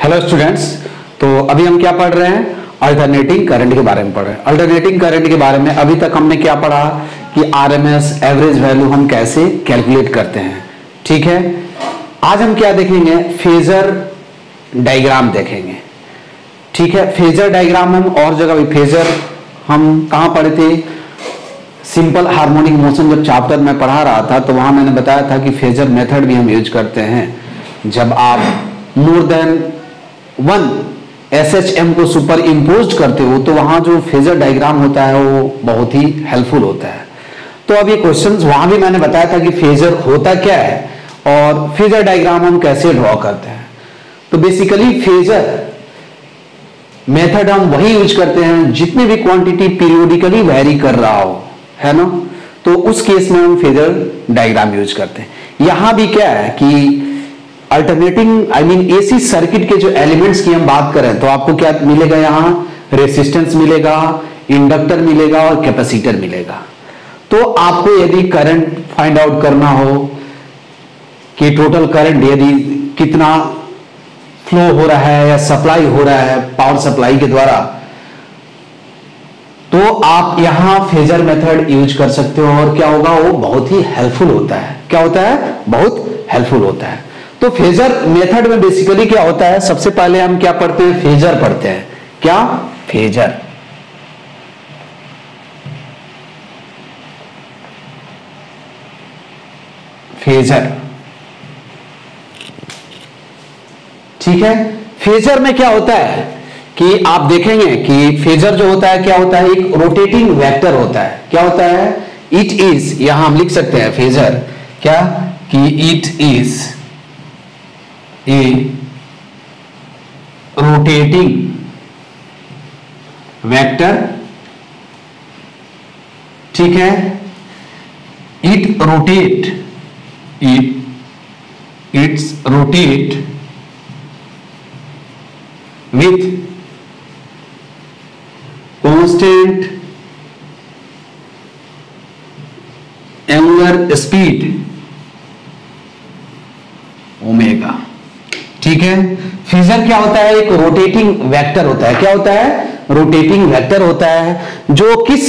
Hello students, तो अभी हम क्या पढ़ रहे हैं? अल्टरनेटिंग करंट के बारे में पढ़ रहे हैं। अल्टरनेटिंग करंट के बारे में अभी तक हमने क्या पढ़ा कि आरएमएस एवरेज वैल्यू हम कैसे कैलकुलेट करते हैं। ठीक है, आज हम क्या देखेंगे? फेजर डायग्राम देखेंगे। ठीक है, फेजर डायग्राम हम और जगह भी फेजर हम कहां पढ़े थे? सिंपल हार्मोनिक मोशन जब चैप्टर में पढ़ा रहा था तो वहां मैंने बताया था कि फेजर मेथड भी हम यूज करते हैं। जब आप मोर देन वन एसएचएम को सुपर इम्पोज करते हो तो वहां जो फेजर डायग्राम होता है वो बहुत ही हेल्पफुल होता है। तो अब ये क्वेश्चंस वहां भी मैंने बताया था कि फेजर होता क्या है और फेजर डायग्राम हम कैसे ड्रॉ करते हैं। तो बेसिकली फेजर मेथड हम वही यूज करते हैं जितनी भी क्वांटिटी पीरियोडिकली वेरी कर रहा हो, है ना, तो उस केस में हम फेजर डायग्राम यूज करते हैं। यहां भी क्या है कि अल्टरनेटिंग एसी सर्किट के जो एलिमेंट्स की हम बात करें तो आपको क्या मिलेगा? यहां रेसिस्टेंस मिलेगा, इंडक्टर मिलेगा और कैपेसिटर मिलेगा। तो आपको यदि करंट फाइंड आउट करना हो कि टोटल करंट यदि कितना फ्लो हो रहा है या सप्लाई हो रहा है पावर सप्लाई के द्वारा, तो आप यहां फेजर मेथड यूज कर सकते हो और क्या होगा? वो बहुत ही हेल्पफुल होता है। क्या होता है? बहुत हेल्पफुल होता है। तो फेजर मेथड में बेसिकली क्या होता है? सबसे पहले हम क्या पढ़ते हैं? फेजर पढ़ते हैं। क्या? फेजर। फेजर, ठीक है। फेजर में क्या होता है कि आप देखेंगे कि फेजर जो होता है क्या होता है? एक रोटेटिंग वेक्टर होता है। क्या होता है? इट इज, यहां हम लिख सकते हैं फेजर क्या कि it is a rotating vector. ठीक है, it rotate, it's rotate with constant angular speed omega. ठीक है, फेजर क्या होता है? एक रोटेटिंग वेक्टर होता है। क्या होता है? रोटेटिंग वेक्टर होता है जो किस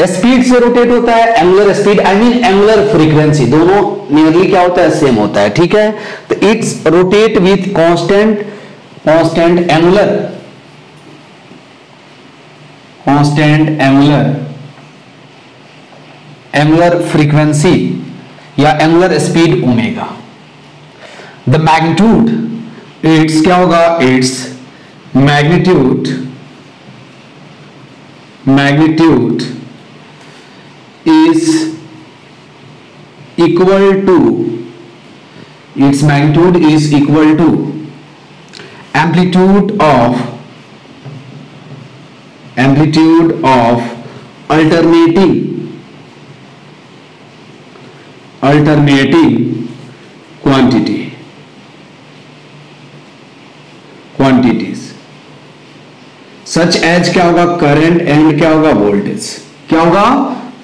स्पीड से रोटेट होता है? एंगुलर स्पीड, एंगुलर फ्रीक्वेंसी, दोनों नियरली क्या होता है? सेम होता है। ठीक है, तो it's rotate with constant angular frequency या angular speed omega. The magnitude, it's क्या होगा? It's magnitude is equal to, its magnitude is equal to amplitude of alternating quantities such as क्या होगा? करंट एंड क्या होगा? वोल्टेज। क्या होगा?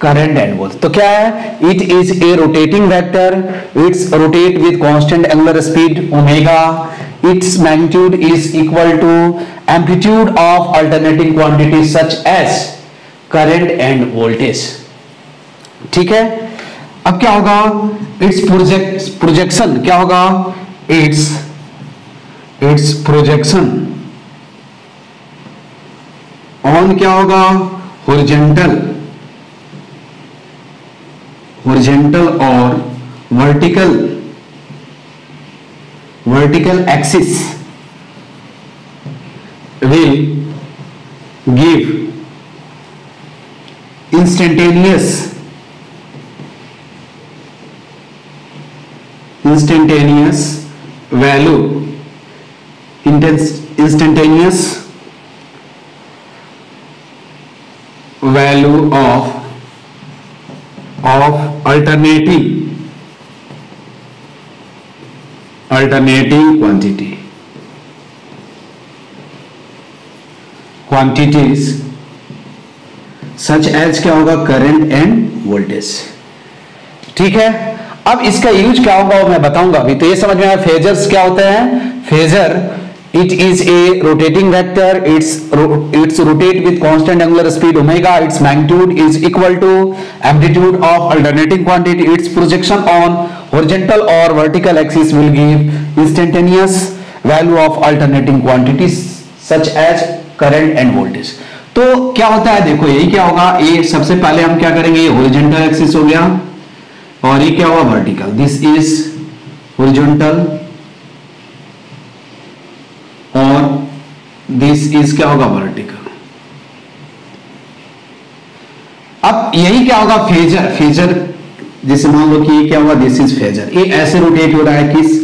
Current and voltage. तो क्या है? It is a rotating vector, it's rotate with constant angular speed omega, its magnitude is equal to amplitude of alternating quantities such as current and voltage। ठीक है, अब क्या होगा? its projection क्या होगा? its projection on क्या होगा? horizontal और vertical axis will give instantaneous value, instantaneous value of alternating quantities such as क्या होगा? Current and voltage. ठीक है, अब इसका यूज क्या होगा वो मैं बताऊंगा अभी। तो ये समझ में आया फेजर्स क्या होते हैं। Phasor It is a rotating vector. It's rotate with constant angular speed omega. Its magnitude is equal to amplitude of alternating quantity. Its projection on horizontal or vertical axis will give instantaneous value of alternating quantities such as current and voltage. तो क्या होता है, देखो यही क्या होगा, ये सबसे पहले हम क्या करेंगे, ये हॉरिजॉन्टल एक्सिस हो गया और ये क्या होगा वर्टिकल. दिस इज हॉरिजॉन्टल और दिस इज क्या होगा वर्टिकल. अब यही क्या होगा फेजर. फेजर जैसे मान लो कि ये क्या हुआ, दिस इज फेजर. ये ऐसे रोटेट हो रहा है, किस,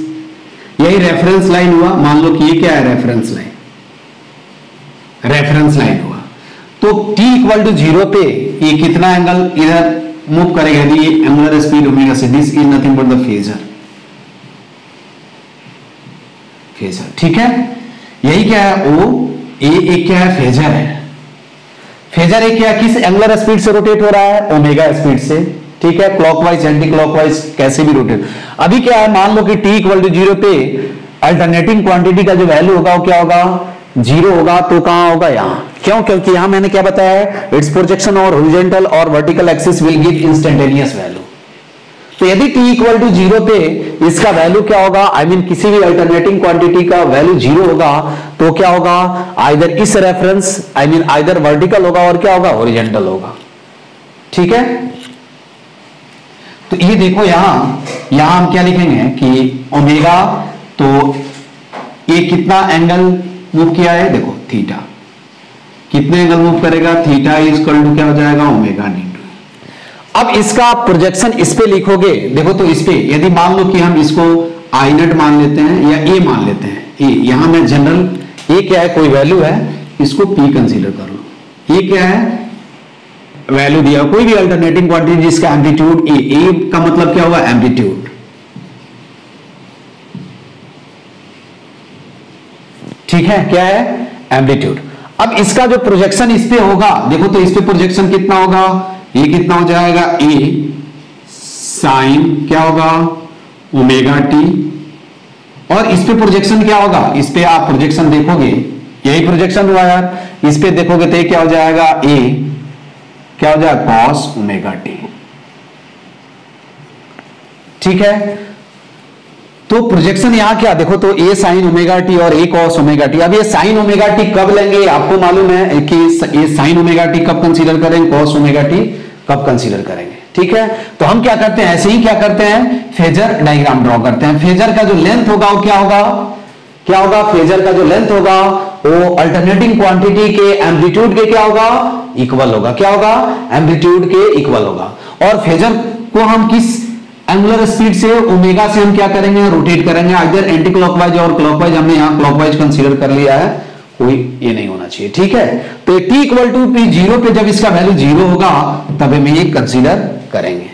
यही रेफरेंस लाइन हुआ. मान लो कि ये क्या है, रेफरेंस लाइन. रेफरेंस लाइन हुआ तो t इक्वल टू 0 पे ये कितना एंगल इधर मूव करेगा, यदि ये एंगुलर स्पीड ओमेगा से. This is nothing but the phasor. Phasor ठीक है. यही क्या है, ओ ए एक क्या है, फेजर है. फेजर एक क्या है, किस एंगुलर स्पीड से रोटेट हो रहा है, ओमेगा स्पीड से. ठीक है, क्लॉकवाइज एंटी क्लॉकवाइज कैसे भी रोटेट. अभी क्या है, मान लो कि t इक्वल टू 0 पे अल्टरनेटिंग क्वांटिटी का जो वैल्यू होगा वो क्या होगा, 0 होगा. तो कहां होगा, यहां. क्यों, क्योंकि यहां मैंने क्या बताया है, इट्स प्रोजेक्शन और हॉरिजॉन्टल और vertical axis will give instantaneous value. तो यदि t इक्वल टू 0 पे इसका वैल्यू क्या होगा, आई मीन किसी भी अल्टरनेटिंग क्वांटिटी का वैल्यू 0 होगा तो क्या होगा, आइदर इस reference I mean either vertical होगा और क्या होगा, हॉरिजॉन्टल होगा. ठीक है. तो ये देखो यहां हम क्या लिखेंगे कि ओमेगा, तो ये कितना एंगल मूव किया है, देखो थीटा. कितने एंगल मूव करेगा, थीटा इज इक्वल टू क्या हो जाएगा, ओमेगा इन. अब इसका प्रोजेक्शन इस पे लिखोगे, देखो तो इस पे यदि मान लो कि हम इसको आई नट मान लेते हैं या ए मान लेते हैं. ए यहां मैं जनरल ए क्या है, कोई वैल्यू है, इसको पी कंसीडर कर लो. ये क्या है, वैल्यू दिया कोई भी अल्टरनेटिंग क्वांटिटी जिसका एम्पलीट्यूड ए का मतलब क्या हुआ, एम्पलीट्यूड. ठीक है, क्या है, एम्पलीट्यूड. अब इसका जो प्रोजेक्शन इस पे होगा, देखो तो इस पे प्रोजेक्शन कितना होगा, ये कितना हो जाएगा, ए साइन क्या होगा, ओमेगा टी. और इस पे प्रोजेक्शन क्या होगा, इस पे आप प्रोजेक्शन देखोगे, यही प्रोजेक्शन हुआ यार. इस पे देखोगे तो क्या हो जाएगा, ए क्या हो जाएगा, कॉस ओमेगा टी. ठीक है. तो प्रोजेक्शन यहां क्या, देखो तो ए साइन ओमेगा टी और ए कॉस ओमेगा टी. अब ये साइन ओमेगा टी कब लेंगे, आपको मालूम है कि ये साइन ओमेगा टी कब कंसीडर करेंगे, कॉस ओमेगा टी कब कंसीडर करेंगे. ठीक है. तो हम क्या करते हैं, ऐसे ही क्या करते हैं, फेजर डायग्राम ड्रॉ करते हैं. फेजर का जो लेंथ होगा वो क्या होगा, क्या होगा, फेजर का जो लेंथ होगा वो अल्टरनेटिंग क्वांटिटी के एम्पलीट्यूड के क्या होगा, इक्वल होगा. क्या होगा, एम्पलीट्यूड के इक्वल होगा. और फेजर को हम किस एंगुलर स्पीड से, ओमेगा से हम क्या करेंगे, रोटेट करेंगे. इधर एंटी क्लॉकवाइज और क्लॉकवाइज, हमने यहां क्लॉकवाइज कंसीडर कर लिया है, कोई ये नहीं होना चाहिए. ठीक है. तो t इक्वल टू पी 0 पे जब इसका वैल्यू 0 होगा तब हम ये कंसीडर करेंगे.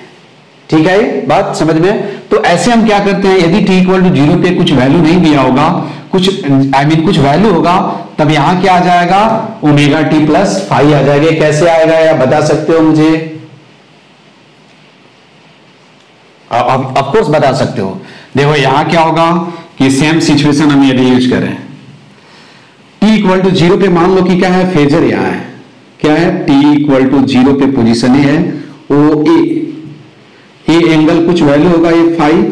ठीक है, ये बात समझ में. तो ऐसे हम क्या करते हैं, यदि t इक्वल टू 0 पे कुछ वैल्यू नहीं दिया होगा, कुछ आई मीन कुछ वैल्यू होगा, तब यहां क्या आ जाएगा, ओमेगा टी प्लस फाई आ जाएगा. कैसे आएगा या बता सकते हो मुझे, ऑफ कोर्स बता सकते हो. देखो यहां क्या होगा कि सेम सिचुएशन हम यदि यूज करें, t इक्वल टू 0 पे मान लो कि क्या है, फेजर यहां है, क्या है, t इक्वल टू 0 पे पोजीशन है ओ ए एंगल कुछ वैल्यू होगा, ये फाई.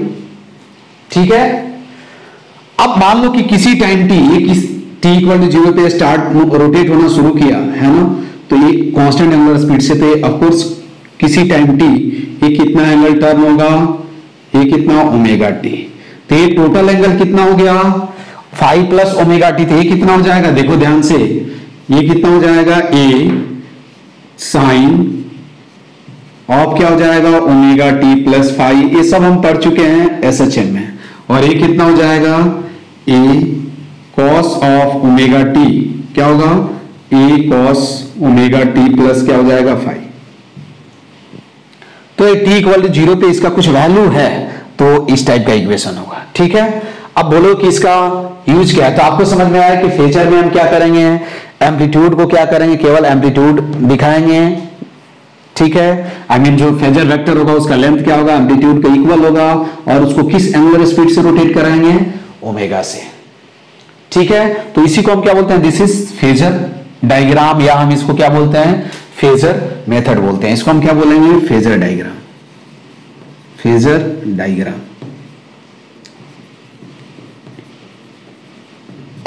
ठीक है. अब मान लो कि किसी टाइम t, ये किस t इक्वल टू 0 पे स्टार्ट रोटेट होना शुरू किया है ना, तो ये कांस्टेंट एंगुलर स्पीड से, तो ऑफ कोर्स किसी टाइम t ये कितना एंगल टर्न होगा, ये कितना, ओमेगा टी. तो ये टोटल एंगल कितना हो गया, फाई प्लस ओमेगा टी. तो ये कितना हो जाएगा, देखो ध्यान से, ये कितना हो जाएगा, ए साइन ऑफ क्या हो जाएगा, ओमेगा टी प्लस फाई. ये सब हम पढ़ चुके हैं एसएचएम में. और ये कितना हो जाएगा, ए कॉस ऑफ ओमेगा टी क्या होगा, ए कॉस ओमेगा टी प्लस क्या हो जाएगा, फाई. तो ये t इक्वल टू 0 पे इसका कुछ वैल्यू है तो इस टाइप का इक्वेशन होगा. ठीक है. अब बोलो कि इसका यूज क्या है. तो आपको समझ में आया कि फेजर में हम क्या करेंगे, एम्पलीट्यूड को क्या करेंगे, केवल एम्पलीट्यूड दिखाएंगे. ठीक है. आई मीन जो फेजर वेक्टर होगा उसका लेंथ क्या होगा, एम्पलीट्यूड का इक्वल होगा. और उसको किस एंगुलर स्पीड से रोटेट कराएंगे, ओमेगा से. ठीक है, तो इसी को हम क्या बोलते हैं, दिस इज फेजर डायग्राम, या हम इसको क्या बोलते हैं, फेजर मेथड बोलते हैं। इसको हम क्या बोलेंगे, फेजर डायग्राम, फेजर डायग्राम।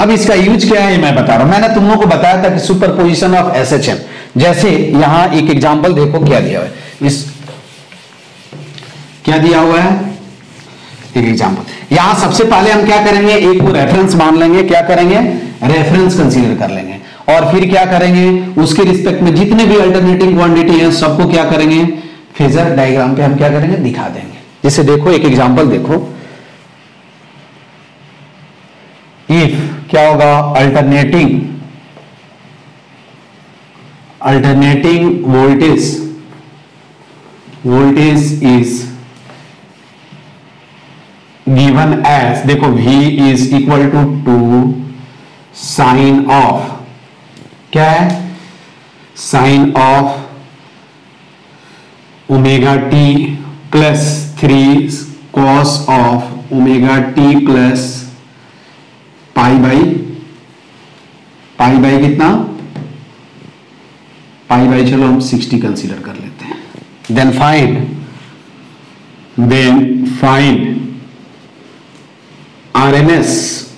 अब इसका यूज क्या है मैं बता रहा हूं। मैंने तुम लोगों को बताया था कि सुपरपोजिशन ऑफ एसएचएम, जैसे यहां एक एग्जांपल देखो क्या दिया हुआ है, इस क्या दिया हुआ है, एक एग्जांपल। यहां सबसे पहले हम क्या करेंगे, एक को रेफरेंस मान लेंगे, क्या करेंगे, रेफरेंस कंसीडर कर लेंगे, और फिर क्या करेंगे, उसके रिस्पेक्ट में जितने भी अल्टरनेटिंग क्वांटिटी है सबको क्या करेंगे, फेजर डायग्राम पे हम क्या करेंगे, दिखा देंगे। जैसे देखो एक एग्जांपल देखो, इफ क्या होगा, alternating voltage is given as, देखो V is equal to sine of, क्या है, sine of omega t plus 3 cos of omega t plus pi by कितना, पाई बाई चलो हम 60 कंसीडर कर लेते हैं। देन फाइंड RMS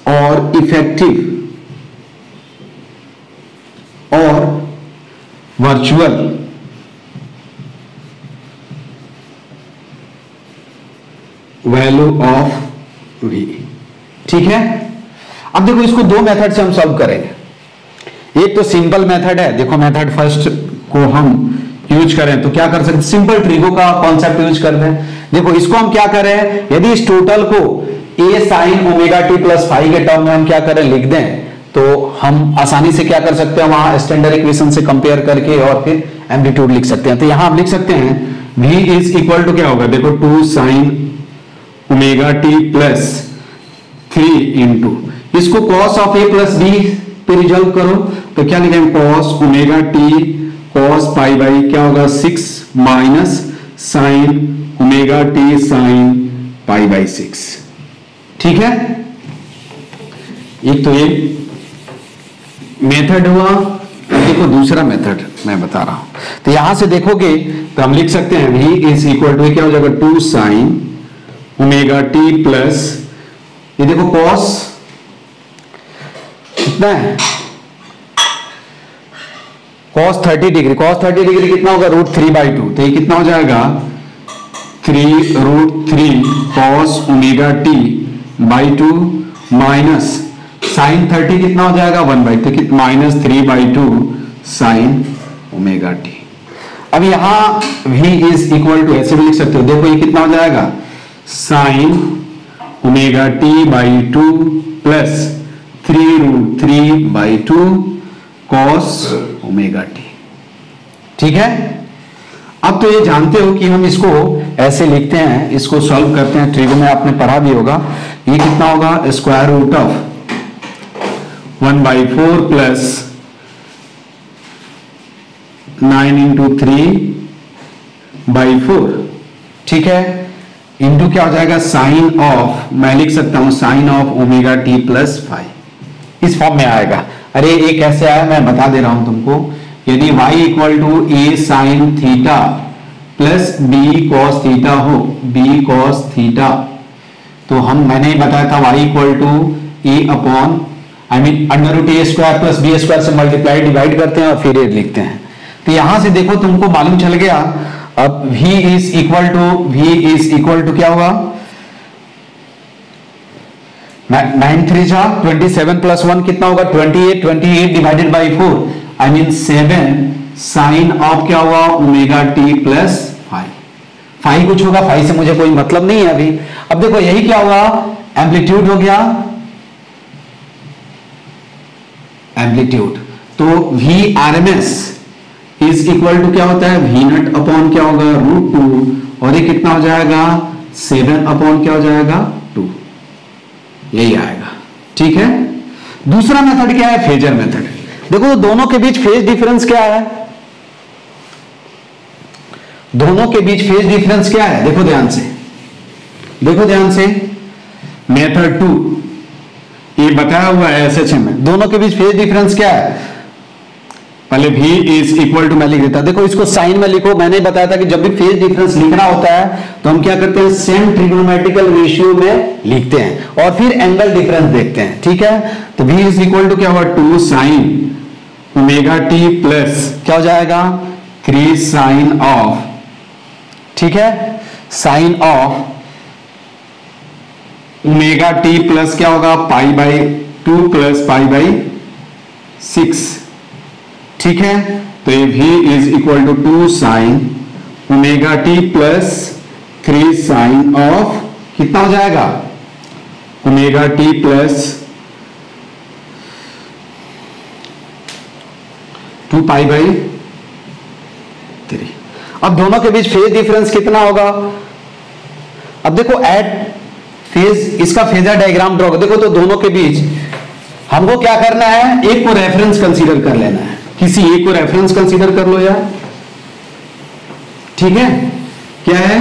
और इफेक्टिव और वर्चुअल वैल्यू ऑफ V। ठीक है, अब देखो इसको दो मेथड से हम सॉल्व करेंगे। एक तो सिंपल मेथड है, देखो मेथड फर्स्ट को हम यूज करें तो क्या कर सकते, सिंपल ट्रिगो का कॉन्सेप्ट यूज कर दें। देखो इसको हम क्या करें, यदि इस टोटल को a sign omega t plus five के टर्म में हम क्या करें, लिख दें, तो हम आसानी से क्या कर सकते हैं, वहां स्टैंडर्ड इक्वेशन से कंपेयर करके और फिर एम्पलीट्यूड लिख सकते हैं। तो यहां हम लिख सकते हैं v इज इक्वल टू क्या होगा, देखो 2 sine omega t plus 3 into, इसको cos of a plus b पे रिजॉल्व करो तो क्या लिखेंगे, cos omega T cos pi by क्या होगा 6 minus sign omega T sine pi by 6। ठीक है, एक तो ये मेथड हुआ, देखो दूसरा मेथड मैं बता रहा हूं। तो यहां से देखोगे तो हम लिख सकते हैं v इज इक्वल टू क्या हो जाएगा, 2 साइन ओमेगा टी प्लस, ये देखो cos कितना है, cos 30 डिग्री, cos 30 डिग्री कितना होगा, √3/2, तो ये कितना हो जाएगा 3√3 cos omega t by 2 minus sine 30 कितना हो जाएगा 1/2, माइनस 3/2 साइन ओमेगा टी। अब यहां v इज इक्वल टू ऐसे भी लिख सकते हो, देखो ये कितना हो जाएगा, sign omega t by 2 plus 3√3/2 cos omega T. ठीक है, अब तो ये जानते हो कि हम इसको ऐसे लिखते हैं, इसको सॉल्व करते हैं, ट्रिगो में आपने पढ़ा भी होगा। ये कितना होगा, square root of 1/4 plus 9 into 3/4। ठीक है, इंटू क्या हो जाएगा, साइन ऑफ, मैं लिख सकता हूं sine of omega t plus 5, इस फॉर्म में आएगा। अरे ये कैसे आया मैं बता दे रहा हूं तुमको, यदि y equal to a sine theta plus b cos theta हो, b cos थीटा, तो मैंने बताया था y equal to a upon √a square plus b square से मल्टीप्लाई डिवाइड करते हैं और फिर ये लिखते हैं। तो यहां से देखो तुमको मालूम चल गया। अब v इज इक्वल टू क्या होगा, 9 3 जा 27 प्लस 1 कितना होगा 28 डिवाइडेड बाई 4 7 साइन ऑफ क्या हुआ ओमेगा टी प्लस 5 कुछ होगा, 5 से मुझे कोई मतलब नहीं है अभी। अब देखो यही क्या हुआ, एम्पलीट्यूड हो गया, एम्पलीट्यूड, तो v RMS is equal to क्या होता है, v नट अपॉन क्या होगा √2, और ये कितना हो जाएगा 7 अपॉन क्या हो जाएगा 2, यही आएगा। ठीक है, दूसरा मेथड क्या है, फेजर मेथड। देखो दोनों के बीच फेज डिफरेंस क्या है, दोनों के बीच फेज डिफरेंस क्या है, देखो ध्यान से, मेथड 2, ये बताया हुआ है एसएचएम में। दोनों के बीच फेज डिफरेंस क्या है? पहले V इज इक्वल टू, मैं लिख देता, देखो इसको साइन में लिखो। मैंने बताया था कि जब भी फेज डिफरेंस लिखना होता है तो हम क्या करते हैं, सेम ट्रिग्नोमेट्रिकल रेशियो में लिखते हैं और फिर एंगल डिफरेंस देखते हैं, ठीक है। तो V इज इक्वल टू क्या हुआ, 2 साइन ओमेगा टी प्लस क्या हो जाएगा, 3 साइन ऑफ, ठीक है, sine of omega t plus क्या होगा, pi by 2 plus pi by 6, ठीक है। तो ये V is equal to 2 sine omega t plus 3 sine of, कितना हो जाएगा, omega t plus 2 pi by 3। अब दोनों के बीच फेज डिफरेंस कितना होगा? अब देखो एट फेज, इसका फेजर डायग्राम ड्रॉ, देखो तो दोनों के बीच हमको क्या करना है, एक को रेफरेंस कंसीडर कर लेना है, किसी एक को रेफरेंस कंसीडर कर लो यार, ठीक है। क्या है,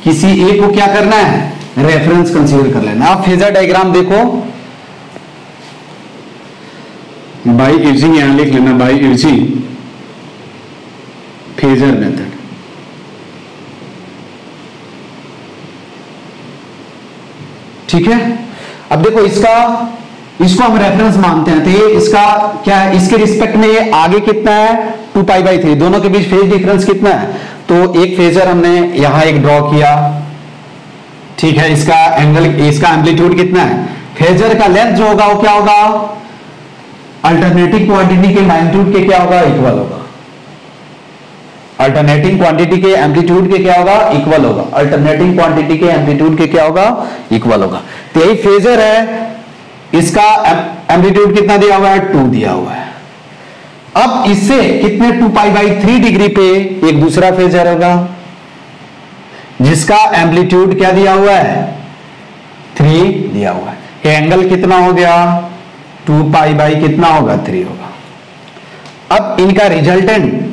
किसी एक को क्या करना है, रेफरेंस कंसीडर कर लेना। आप फेजर डायग्राम देखो, बाई इर्जिंग यहां लिख लेना, बाई इर्जिंग फेजर मेथड। ठीक है। अब देखो इसको हम रेफरेंस मानते हैं, तो ये इसका क्या है, इसके रिस्पेक्ट में ये आगे कितना है, 2 पाई बाई 3, दोनों के बीच फेज डिफरेंस कितना है। तो एक फेजर हमने यहां एक ड्रॉ किया, ठीक है, इसका एंगल, इसका एम्पलीट्यूड कितना है, फेजर का लेंथ जो होगा वो क्या होगा, अल्टरनेटिंग क्वांटिटी के मैग्नीट्यूड के क्या होगा, इक्वल होगा। अल्टरनेटिंग क्वांटिटी के एम्पलीट्यूड के क्या होगा, इक्वल होगा। अल्टरनेटिंग क्वांटिटी के एम्पलीट्यूड के क्या होगा, इक्वल होगा। तो यही फेजर है, इसका एम्पलीट्यूड कितना दिया हुआ है, 2 दिया हुआ है। अब इससे कितने 2 पाई बाई 3 डिग्री पे एक दूसरा फेजर होगा जिसका एम्पलीट्यूड क्या दिया हुआ है, 3 दिया हुआ है। एंगल कितना हो गया, 2 पाई बाई कितना होगा, 3 होगा। अब इनका रिजल्टेंट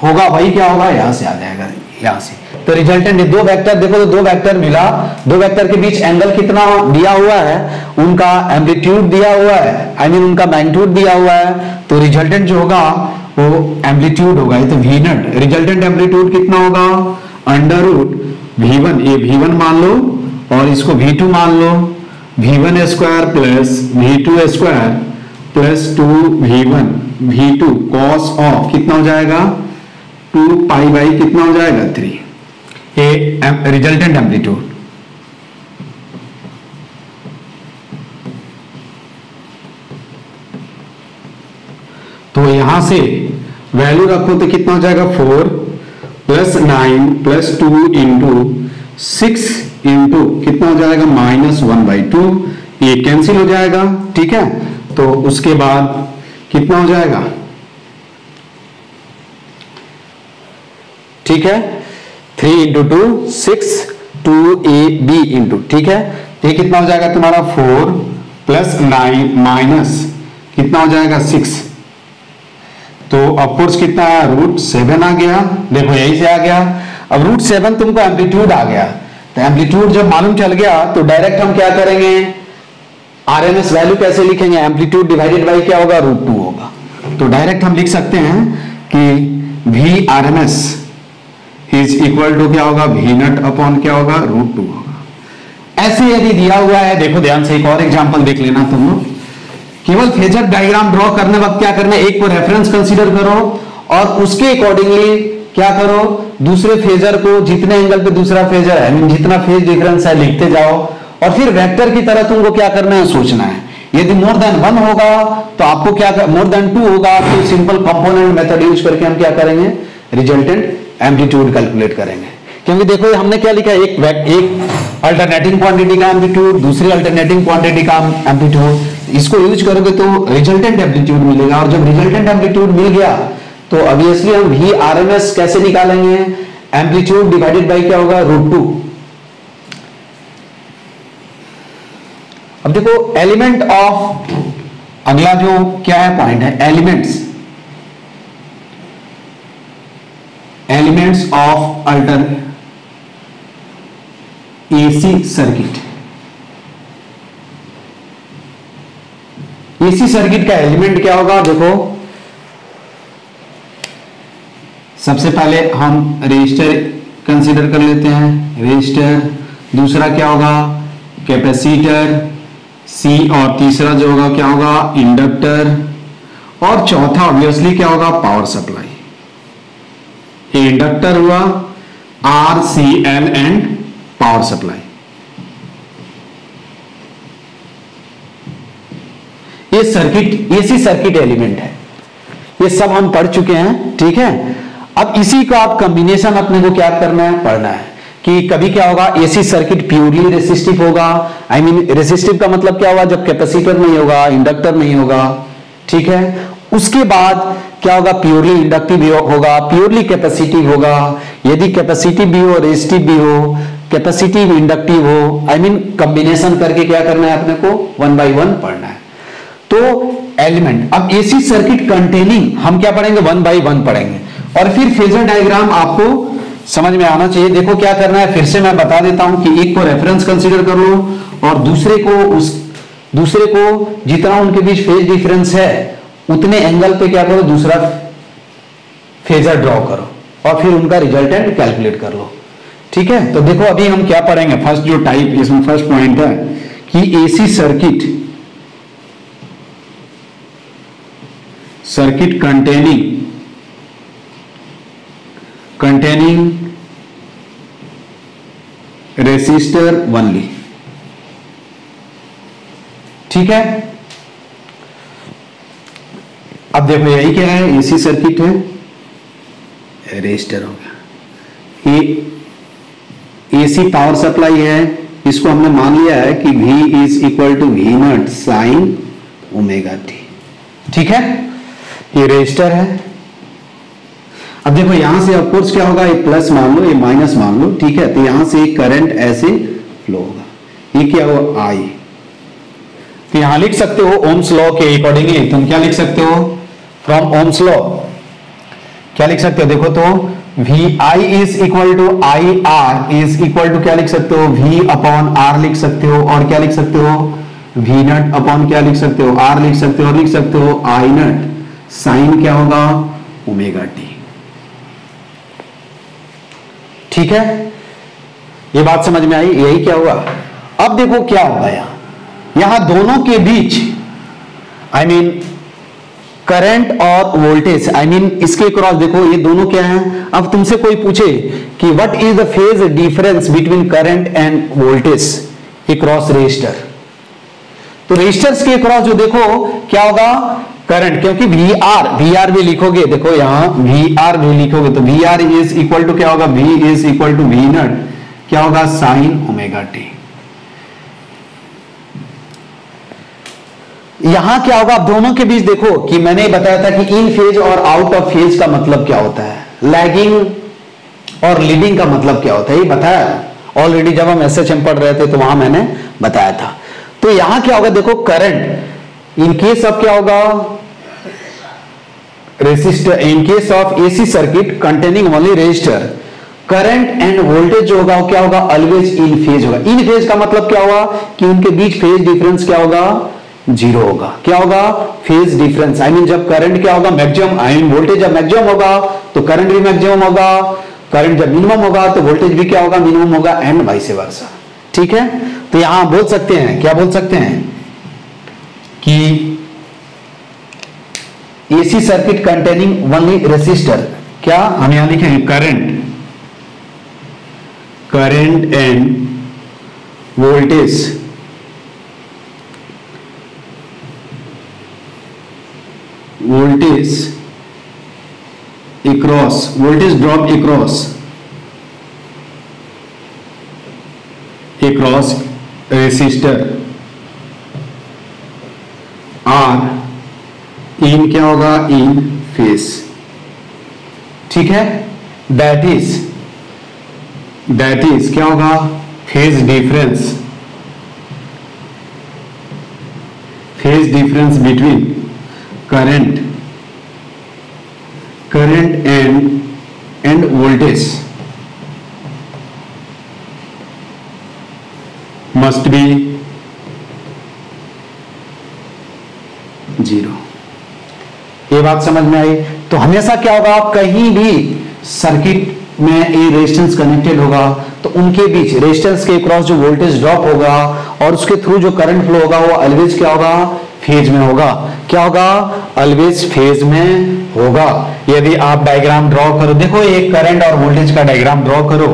होगा भाई, क्या होगा, यहां से आ जाएगा, यहां से। तो रिजल्टेंट दो वेक्टर, देखो तो दो वेक्टर मिला, दो वेक्टर के बीच एंगल कितना दिया हुआ है, उनका एम्पलीट्यूड दिया हुआ है, आई मीन उनका मैग्नीट्यूड दिया हुआ है। तो रिजल्टेंट जो होगा वो एम्पलीट्यूड होगा, ये तो वी नॉट। रिजल्टेंट एम्पलीट्यूड कितना होगा, अंडर रूट V1, ये V1 मान लो और इसको V2 मान लो, V1 square plus V2 square plus 2V1 V2 cos of कितना हो जाएगा, 2 पाई बाई कितना हो जाएगा, 3, ये रिजल्टेंट एम्पलीट्यूड। तो यहां से वैल्यू रखो तो कितना हो जाएगा, 4 प्लस 9 प्लस 2 इंटू 6 इंटू कितना हो जाएगा, -1/2, ये कैंसिल हो जाएगा, ठीक है। तो उसके बाद कितना हो जाएगा, ठीक है, 3 इंटू 2 6 2AB इंटू, ठीक है। ये कितना हो जाएगा तुम्हारा, 4 प्लस 9 माइनस कितना हो जाएगा, 6। तो ऑफकोर्स कितना है, √7 आ गया, देखो यही से आ गया। अब √7 तुमको एम्पलीट्यूड आ गया, तो एम्पलीट्यूड जब मालूम चल गया तो डायरेक्ट हम क्या करेंगे, आरएमएस वैल्यू कैसे लिखेंगे, एम्पलीट्यूड डिवाइडेड बाई क्या होगा, √2 होगा। तो डायरेक्ट हम लिख सकते हैं कि V RMS is equal to क्या होगा, V0 अपॉन क्या होगा, √2 होगा। ऐसे यदि दिया हुआ है, देखो ध्यान से एक और एग्जांपल देख लेना तुम लोग। केवल फेजर डायग्राम ड्रॉ करने वक्त क्या करना है, एक को रेफरेंस कंसीडर करो और उसके अकॉर्डिंगली क्या करो, दूसरे फेजर को जितने एंगल पे दूसरा फेजर है, जितना फेज डिफरेंस है लिखते जाओ और फिर वेक्टर की तरह तुमको क्या करना है, सोचना है। यदि मोर देन 1 होगा तो आपको क्या, मोर देन 2 होगा तो सिंपल कंपोनेंट मेथड यूज करके हम क्या करेंगे, रिजल्टेंट एम्पलीट्यूड कैलकुलेट करेंगे। क्योंकि देखो हमने क्या लिखा है, एक अल्टरनेटिंग क्वांटिटी का एम्पलीट्यूड, दूसरी अल्टरनेटिंग क्वांटिटी का एम्पलीट्यूड, इसको यूज करोगे तो रिजल्टेंट एम्पलीट्यूड मिलेगा। और जब रिजल्टेंट एम्पलीट्यूड मिल गया तो ऑब्वियसली हम V RMS कैसे निकालेंगे, एम्पलीट्यूड डिवाइडेड बाय क्या होगा, √2। अब देखो एलिमेंट ऑफ, अगला जो क्या है पॉइंट है, elements of alter AC circuit. AC circuit का एलिमेंट क्या होगा? देखो सबसे पहले हम रेजिस्टर कंसीडर कर लेते हैं, रेजिस्टर। दूसरा क्या होगा? कैपेसिटर, सी। और तीसरा जो होगा क्या होगा? इंडक्टर। और चौथा ऑब्वियसली क्या होगा? Power supply. ये इंडक्टर हुआ, R, C, L and power supply. ये सर्किट, एसी सर्किट एलिमेंट है। ये सब हम पढ़ चुके हैं, ठीक है। अब इसी का आप कॉम्बिनेशन अपने को क्या करना है? पढ़ना है कि कभी क्या होगा? एसी सर्किट प्योरली रेसिस्टिव होगा। आई मीन रेसिस्टिव का मतलब क्या होगा? जब कैपेसिटर नहीं होगा, इंडक्टर नहीं होगा, ठीक है। उसके बाद क्या होगा? प्योरली इंडक्टिव होगा, प्योरली कैपेसिटिव होगा। यदि कैपेसिटिव भी हो, रेजिस्टिव भी हो, कैपेसिटिव इंडक्टिव हो, आई मीन कॉम्बिनेशन करके क्या करना है अपने को? 1 by 1 पढ़ना है। तो एलिमेंट, अब एसी सर्किट कंटेनिंग हम क्या पढ़ेंगे? 1 by 1 पढ़ेंगे। और फिर फेजर डायग्राम आपको समझ में आना चाहिए। देखो क्या करना है, फिर से मैं बता देता हूं कि एक को रेफरेंस कंसीडर कर लो और दूसरे को जितना उनके बीच फेज डिफरेंस है उतने एंगल पे क्या करो? दूसरा फेजर ड्रॉ करो और फिर उनका रिजल्टेंट कैलकुलेट कर लो, ठीक है। तो देखो अभी हम क्या पढ़ेंगे, फर्स्ट जो टाइप, इसमें फर्स्ट पॉइंट है कि AC circuit containing resistor only, ठीक है। अब देखो यही क्या है? एसी सर्किट है, रेजिस्टर हो गया। ये एसी पावर सप्लाई है, इसको हमने मान लिया है कि V is equal to V0 sine omega T, ठीक है। ये रेजिस्टर है। अब देखो यहां से ऑफकोर्स क्या होगा? ये प्लस मान लो, ये माइनस मान लो, ठीक है। तो यहां से करंट ऐसे फ्लो होगा। ये क्या होगा? आई। तो यहां लिख सकते हो ओम्स लॉ के अकॉर्डिंगली। तुम क्या लिख सकते हो? फ्रॉम ओम्स लॉ क्या लिख सकते हो? देखो तो V I is equal to I R is equal to क्या लिख सकते हो? वी अपॉन आर लिख सकते हो। और क्या लिख सकते हो? वी नट अपॉन क्या लिख सकते हो? आर लिख सकते हो। और लिख सकते हो आई नट साइन क्या होगा? ओमेगा टी, ठीक है। ये बात समझ में आई? यही क्या हुआ? अब देखो क्या होगा यहां दोनों के बीच आई मीन करंट और वोल्टेज, आई मीन इसके क्रॉस देखो ये दोनों क्या हैं। अब तुमसे कोई पूछे कि what is the phase difference between current and voltage across resistor, तो रेजिस्टर्स के क्रॉस जो देखो क्या होगा? करंट, क्योंकि वी आर भी लिखोगे, देखो यहां वी आर भी लिखोगे तो V R is equal to क्या होगा? V is equal to V naught क्या होगा? Sine omega T. यहां क्या होगा? अब दोनों के बीच देखो कि मैंने बताया था कि इन फेज और आउट ऑफ फेज का मतलब क्या होता है, लैगिंग और लीडिंग का मतलब क्या होता है, ये बताया ऑलरेडी जब हम एसएचएम पढ़ रहे थे तो वहां मैंने बताया था। तो यहां क्या होगा? देखो करंट इन केस ऑफ क्या होगा? Resistor, in case of AC circuit containing only resistor, current and voltage जो होगा क्या होगा? ऑलवेज इन फेज होगा। इन फेज का मतलब क्या होगा? कि उनके बीच फेज डिफरेंस क्या होगा? जीरो होगा। क्या होगा? फेज डिफरेंस, आई मीन जब करंट क्या होगा? मैक्सिमम, आई मीन वोल्टेज जब मैक्सिमम होगा तो करंट भी मैक्सिमम होगा, करंट जब मिनिमम होगा तो वोल्टेज भी क्या होगा? मिनिमम होगा, एंड वाइस वर्सा, ठीक है। तो यहां बोल सकते हैं, क्या बोल सकते हैं कि AC circuit containing only resistor, क्या हम यहां लिखेंगे? Current and voltage across, voltage drop across resistor are in क्या होगा? in phase, ठीक है। that is क्या होगा? phase difference between current and voltage must be 0। ये बात समझ में आई। तो हमेशा क्या होगा, कहीं भी सर्किट में ये रेजिस्टेंस कनेक्टेड होगा तो उनके बीच रेजिस्टेंस के क्रॉस जो वोल्टेज ड्रॉप होगा और उसके थ्रू जो करंट फ्लो होगा वो ऑलवेज क्या होगा, फेज में होगा। क्या होगा, ऑलवेज फेज में होगा। यदि आप डायग्राम ड्रॉ करो, देखो एक करंट और वोल्टेज का डायग्राम ड्रॉ करो,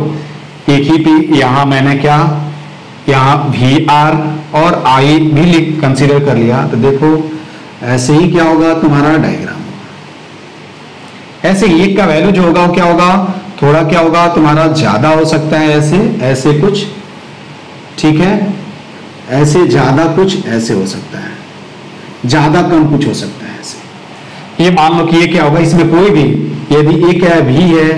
एक ही पी, यहां मैंने क्या, यहां वी आर और आई भी कंसीडर कर लिया। तो देखो ऐसे ही क्या होगा तुम्हारा डायग्राम, ऐसे एक का वैल्यू जो होगा वो क्या होगा, थोड़ा क्या होगा तुम्हारा ज्यादा हो सकता है, ऐसे ऐसे कुछ, ठीक है, ऐसे ज्यादा कुछ, ऐसे हो सकता है, ज्यादा कम कुछ हो सकता है ऐसे। ये मान लो कि ये क्या होगा, इसमें कोई भी यदि एक है वी है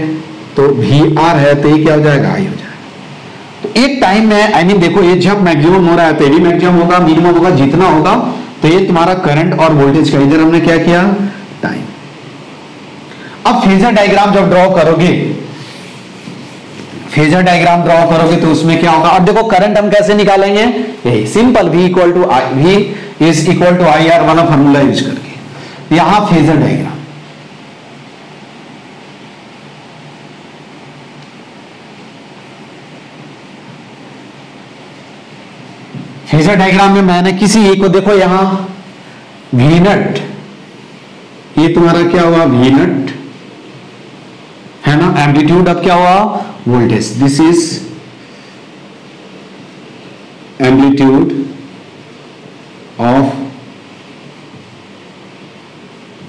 तो वी आर है तो ये क्या हो जाएगा, आई हो जाएगा। तो एक टाइम में आई मीन देखो ये जब मैक्सिमम हो रहा है तो ये भी मैक्सिमम होगा, मिनिमम होगा, जितना होगा तो ये तुम्हारा करंट और वोल्टेज का, इधर हमने क्या किया, टाइम। अब फेजर डायग्राम जब ड्रॉ करोगे, फेजर डायग्राम ड्रॉ करोगे तो उसमें क्या होगा, अब देखो करंट हम कैसे निकालेंगे, यही simple, V equal to I, V is equal to I R वाला फॉर्मूला यूज करके। यहां फेजर डायग्राम, फेजर डायग्राम में मैंने किसी एक को, देखो यहां वी नट, ये तुम्हारा क्या हुआ, वी नट है ना, एम्पलीट्यूड अब क्या हुआ, voltage, this is amplitude of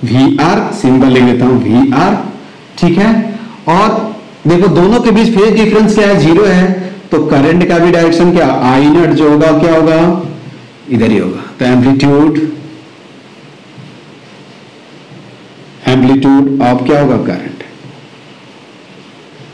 V R, symbol ले लेता हूं वी आर, ठीक है। और देखो दोनों के बीच फेज डिफरेंस क्या है, 0 है, तो करंट का भी डायरेक्शन क्या, आई नट जो होगा क्या होगा, इधर ही होगा। तो एम्पलीट्यूड ऑफ क्या होगा, करंट,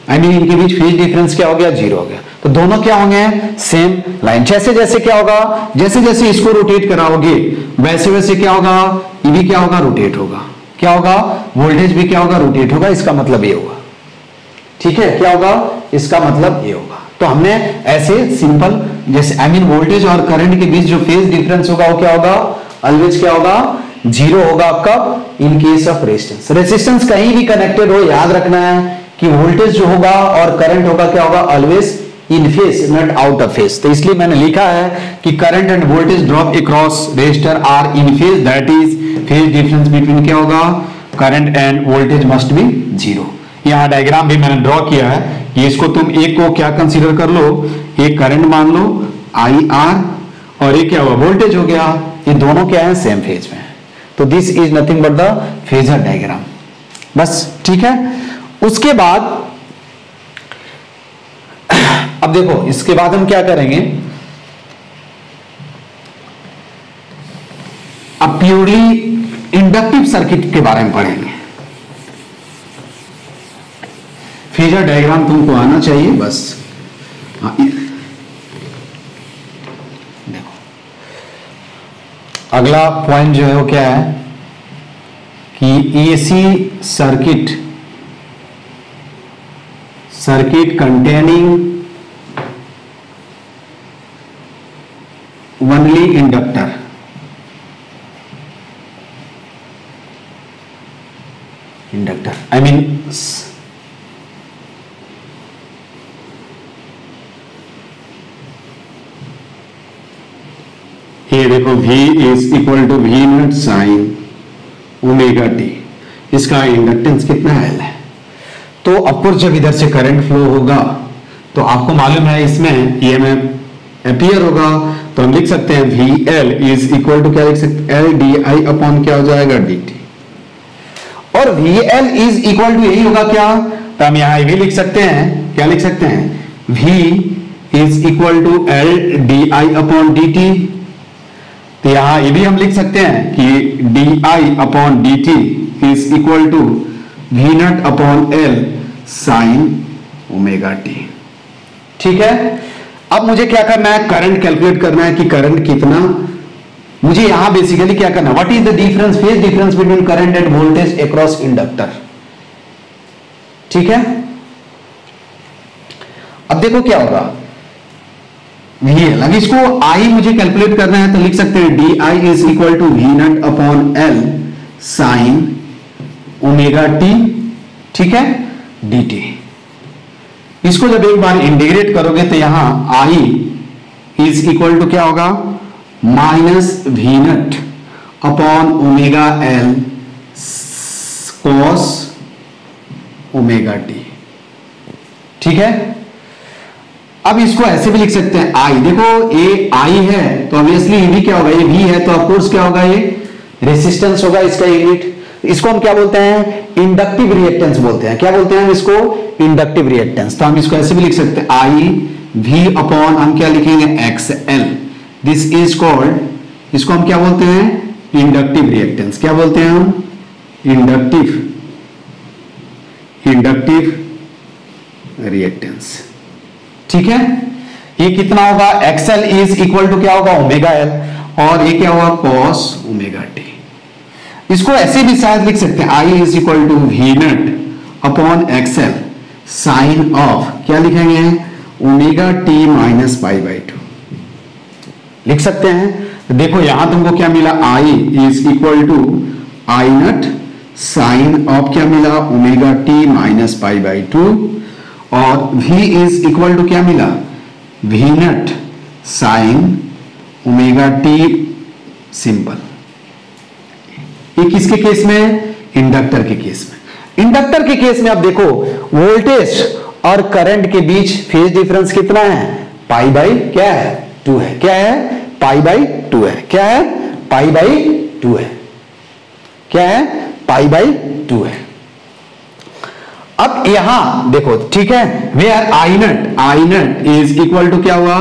आई मीन इनके बीच फेज डिफरेंस क्या हो गया, 0 हो गया। तो दोनों क्या होंगे, सेम लाइन। जैसे जैसे क्या होगा, जैसे जैसे इसको रोटेट कराओगे वैसे वैसे क्या होगा, ये भी क्या होगा, रोटेट होगा। क्या होगा, वोल्टेज भी क्या होगा, रोटेट होगा। इसका मतलब ये होगा, ठीक है, क्या होगा, इसका मतलब ये होगा। तो हमने ऐसे सिंपल, जैसे आई मीन वोल्टेज और करंट के बीच जो फेज डिफरेंस होगा वो क्या होगा, ऑलवेज क्या होगा, 0 होगा। कब, इन केस ऑफ रेजिस्टेंस। रेजिस्टेंस कहीं भी कनेक्टेड हो, याद रखना है कि वोल्टेज जो होगा और करंट होगा क्या होगा, always in phase, not out of phase. तो इसलिए मैंने लिखा है कि current and voltage drop across resistor R in phase, that is phase difference between क्या होगा, current and voltage must be 0। यहां डायग्राम भी मैंने ड्रॉ किया है कि इसको तुम एक को क्या कंसीडर कर लो, एक करंट मान लो आई आर, और ये क्या हुआ, वोल्टेज हो गया। ये दोनों क्या है, सेम फेज में। तो this is nothing but the phasor diagram, बस, ठीक है। उसके बाद अब देखो, इसके बाद हम क्या करेंगे, अब प्योरली इंडक्टिव सर्किट के बारे में पढ़ेंगे। फेजर डायग्राम तुमको आना चाहिए बस। हाँ, देखो अगला पॉइंट जो है वो क्या है कि AC circuit, circuit containing only inductor, inductor I mean ये देखो V is equal to V naught sine omega t, इसका इंडक्टेंस कितना L है। तो ऑफकोर्स जब इधर से करंट फ्लो होगा तो आपको मालूम है इसमें EMF एम्पियर होगा, तो हम लिख सकते हैं VL इज इक्वल टू क्या लिख सकते हैं, LDI अपॉन क्या हो जाएगा, DT। और VL इज इक्वल टू यही होगा क्या, तो हम यहां भी लिख सकते हैं, क्या लिख सकते हैं, V is equal to LDI upon DT। तो यहां ये भी हम लिख सकते हैं कि DI अपॉन DT is equal to V naught upon L sine omega T, ठीक है। अब मुझे क्या करना है, करंट कैलकुलेट करना है कि करंट कितना, मुझे यहां बेसिकली क्या करना, what is the difference, phase difference between current and voltage across inductor, ठीक है। अब देखो क्या होगा, VL। अब इसको I मुझे कैलकुलेट करना है तो लिख सकते हैं DI is equal to V naught upon L sine omega T, ठीक है, dt। इसको जब एक बार इंटीग्रेट करोगे तो यहां I इज इक्वल टू क्या होगा, minus V naught upon omega L cos omega T, ठीक है। अब इसको ऐसे भी लिख सकते हैं I, देखो ये I है तो ऑब्वियसली ये भी क्या होगा, ये V है तो ऑफकोर्स क्या होगा, ये रेसिस्टेंस होगा इसका यूनिट। इसको हम क्या बोलते हैं, इंडक्टिव रिएक्टेंस बोलते हैं। क्या बोलते हैं हम इसको, इंडक्टिव रिएक्टेंस। तो हम इसको ऐसे भी लिख सकते हैं I V अपॉन हम क्या लिखेंगे XL, दिस इज कॉल्ड, इसको हम क्या बोलते हैं, इंडक्टिव रिएक्टेंस। क्या बोलते हैं हम, इंडक्टिव रिएक्टेंस, ठीक है। ये कितना होगा, XL इज इक्वल टू क्या होगा, ओमेगा L, और ये क्या होगा, कॉस ओमेगा टी। इसको ऐसे भी शायद लिख सकते हैं I is equal to V naught upon XL sine of क्या लिखेंगे, omega T minus pi by 2 लिख सकते हैं। तो देखो यहां तुमको क्या मिला, I is equal to I naught sine of क्या मिला, omega T minus pi by 2, और V इज इक्वल टू क्या मिला, V naught sine omega t simple. ये किसके केस में, इंडक्टर के केस में। इंडक्टर के केस में अब देखो वोल्टेज और करंट के बीच फेज डिफरेंस कितना है, पाई बाई क्या है, 2 है। क्या है, पाई बाई 2 है। क्या है, पाई बाई 2 है। क्या है, पाई बाई 2 है। अब यहां देखो, ठीक है, where I naught is equal to क्या हुआ,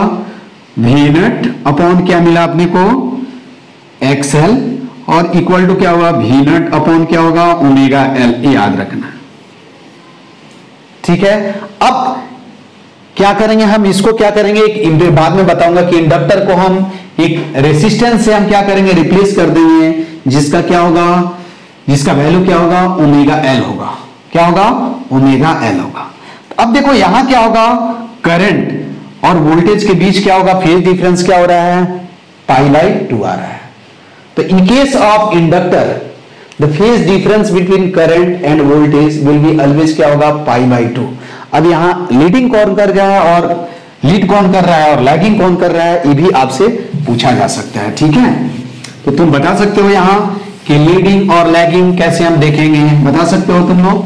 V नॉट अपॉन क्या मिला अपने को, XL, और इक्वल टू क्या हुआ, V नॉट अपॉन क्या होगा, ओमेगा L, याद रखना, ठीक है। अब क्या करेंगे हम, इसको क्या करेंगे, एक बाद में बताऊंगा कि इंडक्टर को हम एक रेसिस्टेंस से हम क्या करेंगे, रिप्लेस कर देंगे, जिसका क्या होगा, जिसका वैल्यू क्या होगा, ओमेगा L होगा। क्या होगा, ओमेगा L होगा। अब देखो यहां क्या होगा, करंट और वोल्टेज के बीच क्या होगा, फेज डिफरेंस क्या हो रहा है, पाई बाई 2 आ रहा है। तो इन case of inductor the phase difference between current and voltage will be always क्या होगा, पाई बाई 2। अब यहां लीडिंग कौन कर रहा है और लीड कौन कर रहा है और लैगिंग कौन कर रहा है, ये भी आपसे पूछा जा सकता है, ठीक है। तो तुम बता सकते हो यहां कि लीडिंग और लैगिंग कैसे हम देखेंगे, बता सकते हो तुम लोग।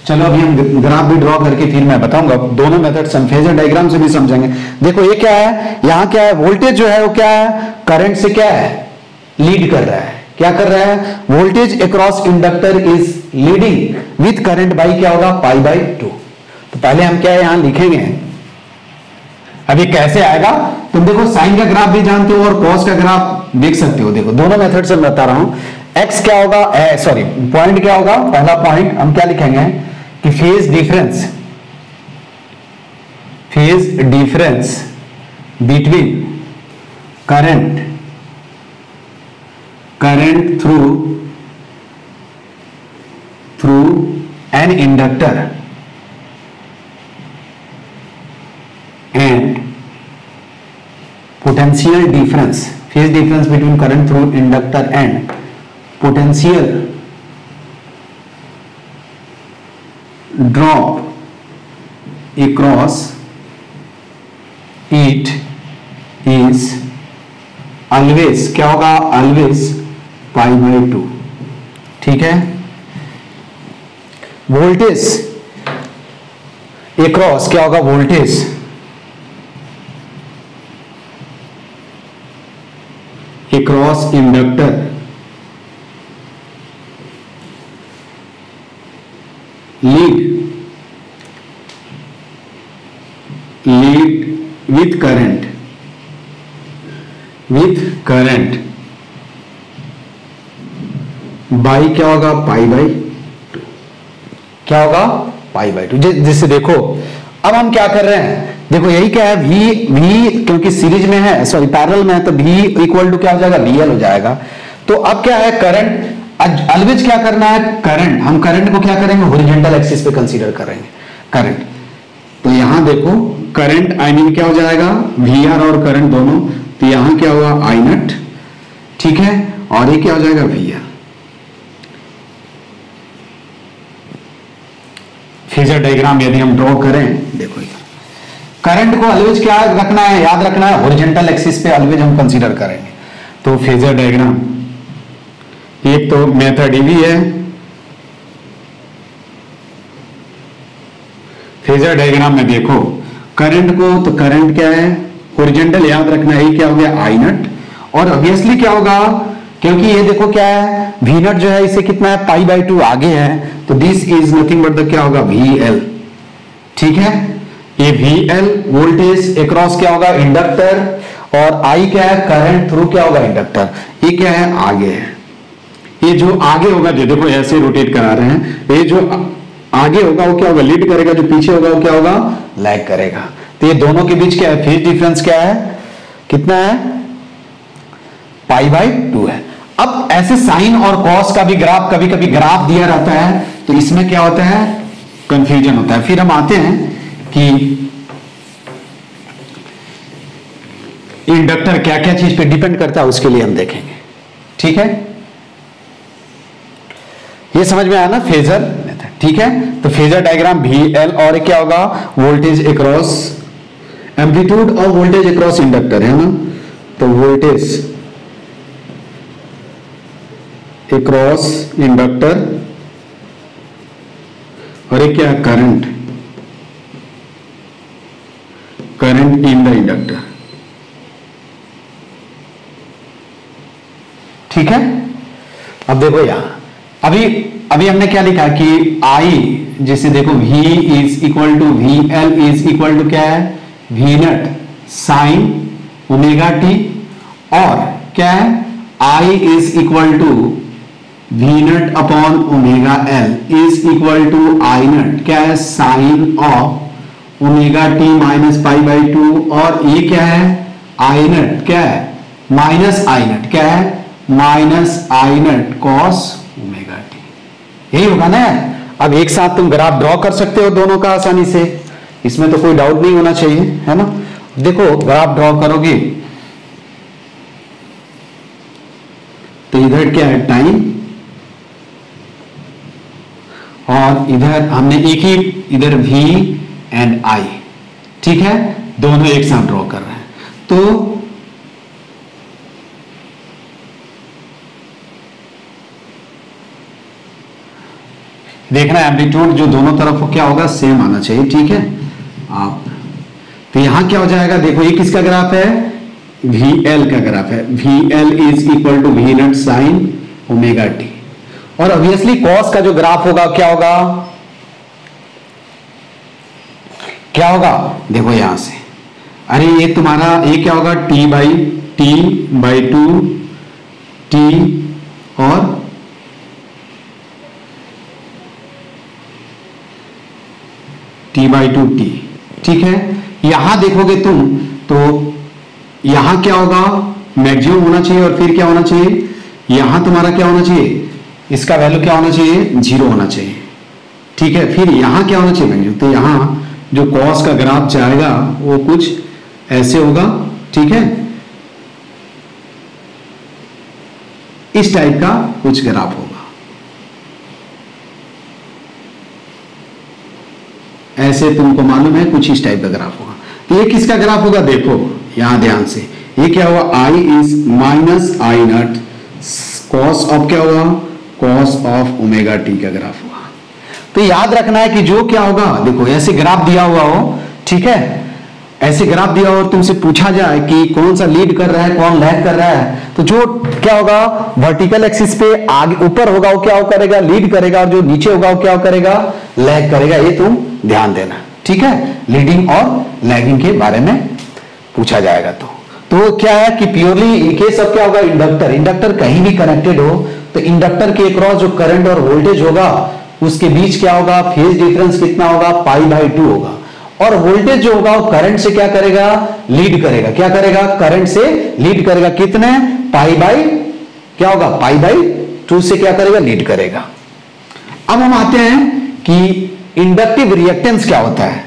चलो अभी हम ग्राफ भी ड्रॉ करके फिर मैं बताऊंगा, दोनों मेथड्स हम फेजर डायग्राम से भी समझेंगे। देखो ये क्या है, यहां क्या है, वोल्टेज जो है वो क्या है, करंट से क्या है, लीड कर रहा है। क्या कर रहा है, voltage across inductor is leading with current by क्या होगा, पाई बाई 2। तो पहले हम क्या है यहां लिखेंगे, अभी कैसे आएगा तुम देखो, साइन का ग्राफ भी जानते हो और कॉस का ग्राफ देख सकते हो। देखो दोनों मेथड से मैं बता रहा हूं। एक्स क्या होगा, सॉरी पॉइंट क्या होगा, पहला पॉइंट हम क्या लिखेंगे कि phase difference between current through an inductor and potential difference, phase difference between current through inductor and potential drop across it is always क्या होगा, always pi by 2, ठीक है। वोल्टेज across क्या होगा, voltage across inductor lead with current by क्या होगा, pi by 2। क्या होगा, पाई बाई 2। जिससे देखो अब हम क्या कर रहे हैं, देखो यही क्या है, V क्योंकि सीरीज में है, सॉरी पैरेलल में है, तो V इक्वल टू क्या हो जाएगा, VL हो जाएगा। तो अब क्या है, करंट ऑलवेज क्या करना है, करंट, हम करंट को क्या करेंगे, हॉरिजॉन्टल एक्सिस पे कंसीडर करेंगे करंट। तो यहां देखो करंट आई मीन क्या हो जाएगा, वी आर और करंट दोनों, तो यहां क्या हुआ आई नट, ठीक है, और ये क्या हो जाएगा वी आर। फेजर डायग्राम यदि हम ड्रॉ करें, देखो करंट को ऑलवेज क्या रखना है, याद रखना है हॉरिजॉन्टल एक्सिस पे ऑलवेज हम कंसीडर करेंगे। तो फेजर डायग्राम, एक तो मेथड भी है, फेजर डायग्राम में देखो करंट को, तो करंट क्या है हॉरिजॉन्टल, याद रखना है क्या हो गया आई नट, और ऑब्वियसली क्या होगा, क्योंकि ये देखो क्या है वी नट जो है इसे कितना है पाई बाई 2 आगे है, तो this is nothing but the क्या होगा वी एल, ठीक है। ये वी एल वोल्टेज अक्रॉस क्या होगा इंडक्टर, और आई क्या है करंट थ्रू क्या होगा इंडक्टर, ये क्या है आगे है। ये जो आगे होगा, जो देखो ऐसे रोटेट करा रहे हैं, ये जो आगे होगा वो क्या होगा लीड करेगा, जो पीछे होगा वो क्या होगा लैग करेगा। तो ये दोनों के बीच क्या है फेज डिफरेंस क्या है, कितना है पाई बाई 2 है। अब ऐसे साइन और कॉस का भी ग्राफ, कभी कभी ग्राफ दिया रहता है, तो इसमें क्या होता है कंफ्यूजन होता है। फिर हम आते हैं कि इंडक्टर क्या क्या चीज पे डिपेंड करता है, उसके लिए हम देखेंगे, ठीक है। ये समझ में आया ना फेजर मेथड, ठीक है। तो फेजर डायग्राम वी एल, और क्या होगा वोल्टेज अक्रॉस, एम्पलीट्यूड और वोल्टेज अक्रॉस इंडक्टर है ना, तो वोल्टेज अक्रॉस इंडक्टर, और एक क्या current, current in the inductor, ठीक है। अब देखो यहां अभी हमने क्या लिखा कि I, जैसे देखो V is equal to V L is equal to क्या है V naught sine omega T, और क्या है I is equal to V naught upon omega L is equal to I naught क्या है sine of omega T minus pi by 2, और ये क्या है आई नट क्या है माइनस आई नट क्या है minus I naught cos omega T, यही होगा ना। अब एक साथ तुम ग्राफ ड्रॉ कर सकते हो दोनों का आसानी से, इसमें तो कोई डाउट नहीं होना चाहिए, है ना। देखो ग्राफ ड्रॉ करोगे तो इधर क्या है टाइम, और इधर हमने एक ही इधर V एंड I, ठीक है, दोनों एक साथ ड्रॉ कर रहे हैं। तो देखना एम्पलीट्यूड जो दोनों तरफ क्या होगा सेम आना चाहिए, ठीक है। आप तो यहां क्या हो जाएगा, देखो ये किसका ग्राफ है वी एल का ग्राफ है, V L is equal to V naught sine omega T, और ऑब्वियसली कॉस का जो ग्राफ होगा क्या होगा देखो यहां से, अरे ये तुम्हारा ये क्या होगा टी बाई 2 टी और टी बाई 2 टी, ठीक है। यहां देखोगे तुम तो यहां क्या होगा मैक्सिमम होना चाहिए, और फिर क्या होना चाहिए यहां तुम्हारा क्या होना चाहिए, इसका वैल्यू क्या होना चाहिए 0 होना चाहिए, ठीक है। फिर यहां क्या होना चाहिए मैक्सिमम, तो यहां जो कॉस का ग्राफ जाएगा वो कुछ ऐसे होगा, ठीक है, इस टाइप का कुछ ग्राफ होगा, ऐसे तुमको मालूम है कुछ इस टाइप का ग्राफ होगा। तो ये किसका ग्राफ होगा, देखो यहां ध्यान से, ये क्या हुआ I is minus I naught cos of क्या हुआ कॉस ऑफ ओमेगा टी का ग्राफ हुआ। तो याद रखना है कि जो क्या होगा, देखो ऐसे ग्राफ दिया हुआ हो, ठीक है, ऐसे ग्राफ दिया हो और तुमसे पूछा जाए कि कौन सा लीड कर रहा है कौन लैग कर रहा है, तो जो क्या होगा वर्टिकल एक्सिस पे आगे ऊपर होगा वो क्या करेगा लीड करेगा, और जो नीचे होगा वो क्या करेगा लैग करेगा, ये तुम ध्यान देना, ठीक है। लीडिंग और लैगिंग के बारे में पूछा जाएगा तो क्या है कि प्योरली केस ऑफ क्या होगा इंडक्टर कहीं भी कनेक्टेड हो तो इंडक्टर के अक्रॉस जो करंट और वोल्टेज होगा उसके बीच क्या होगा फेज डिफरेंस कितना होगा पाई बाई 2 होगा, और वोल्टेज जो होगा वो करंट से क्या करेगा लीड करेगा, क्या करेगा करंट से लीड करेगा, कितने पाई बाई क्या होगा पाई बाई 2 से क्या करेगा लीड करेगा। अब हम आते हैं कि इंडक्टिव रिएक्टेंस क्या होता है।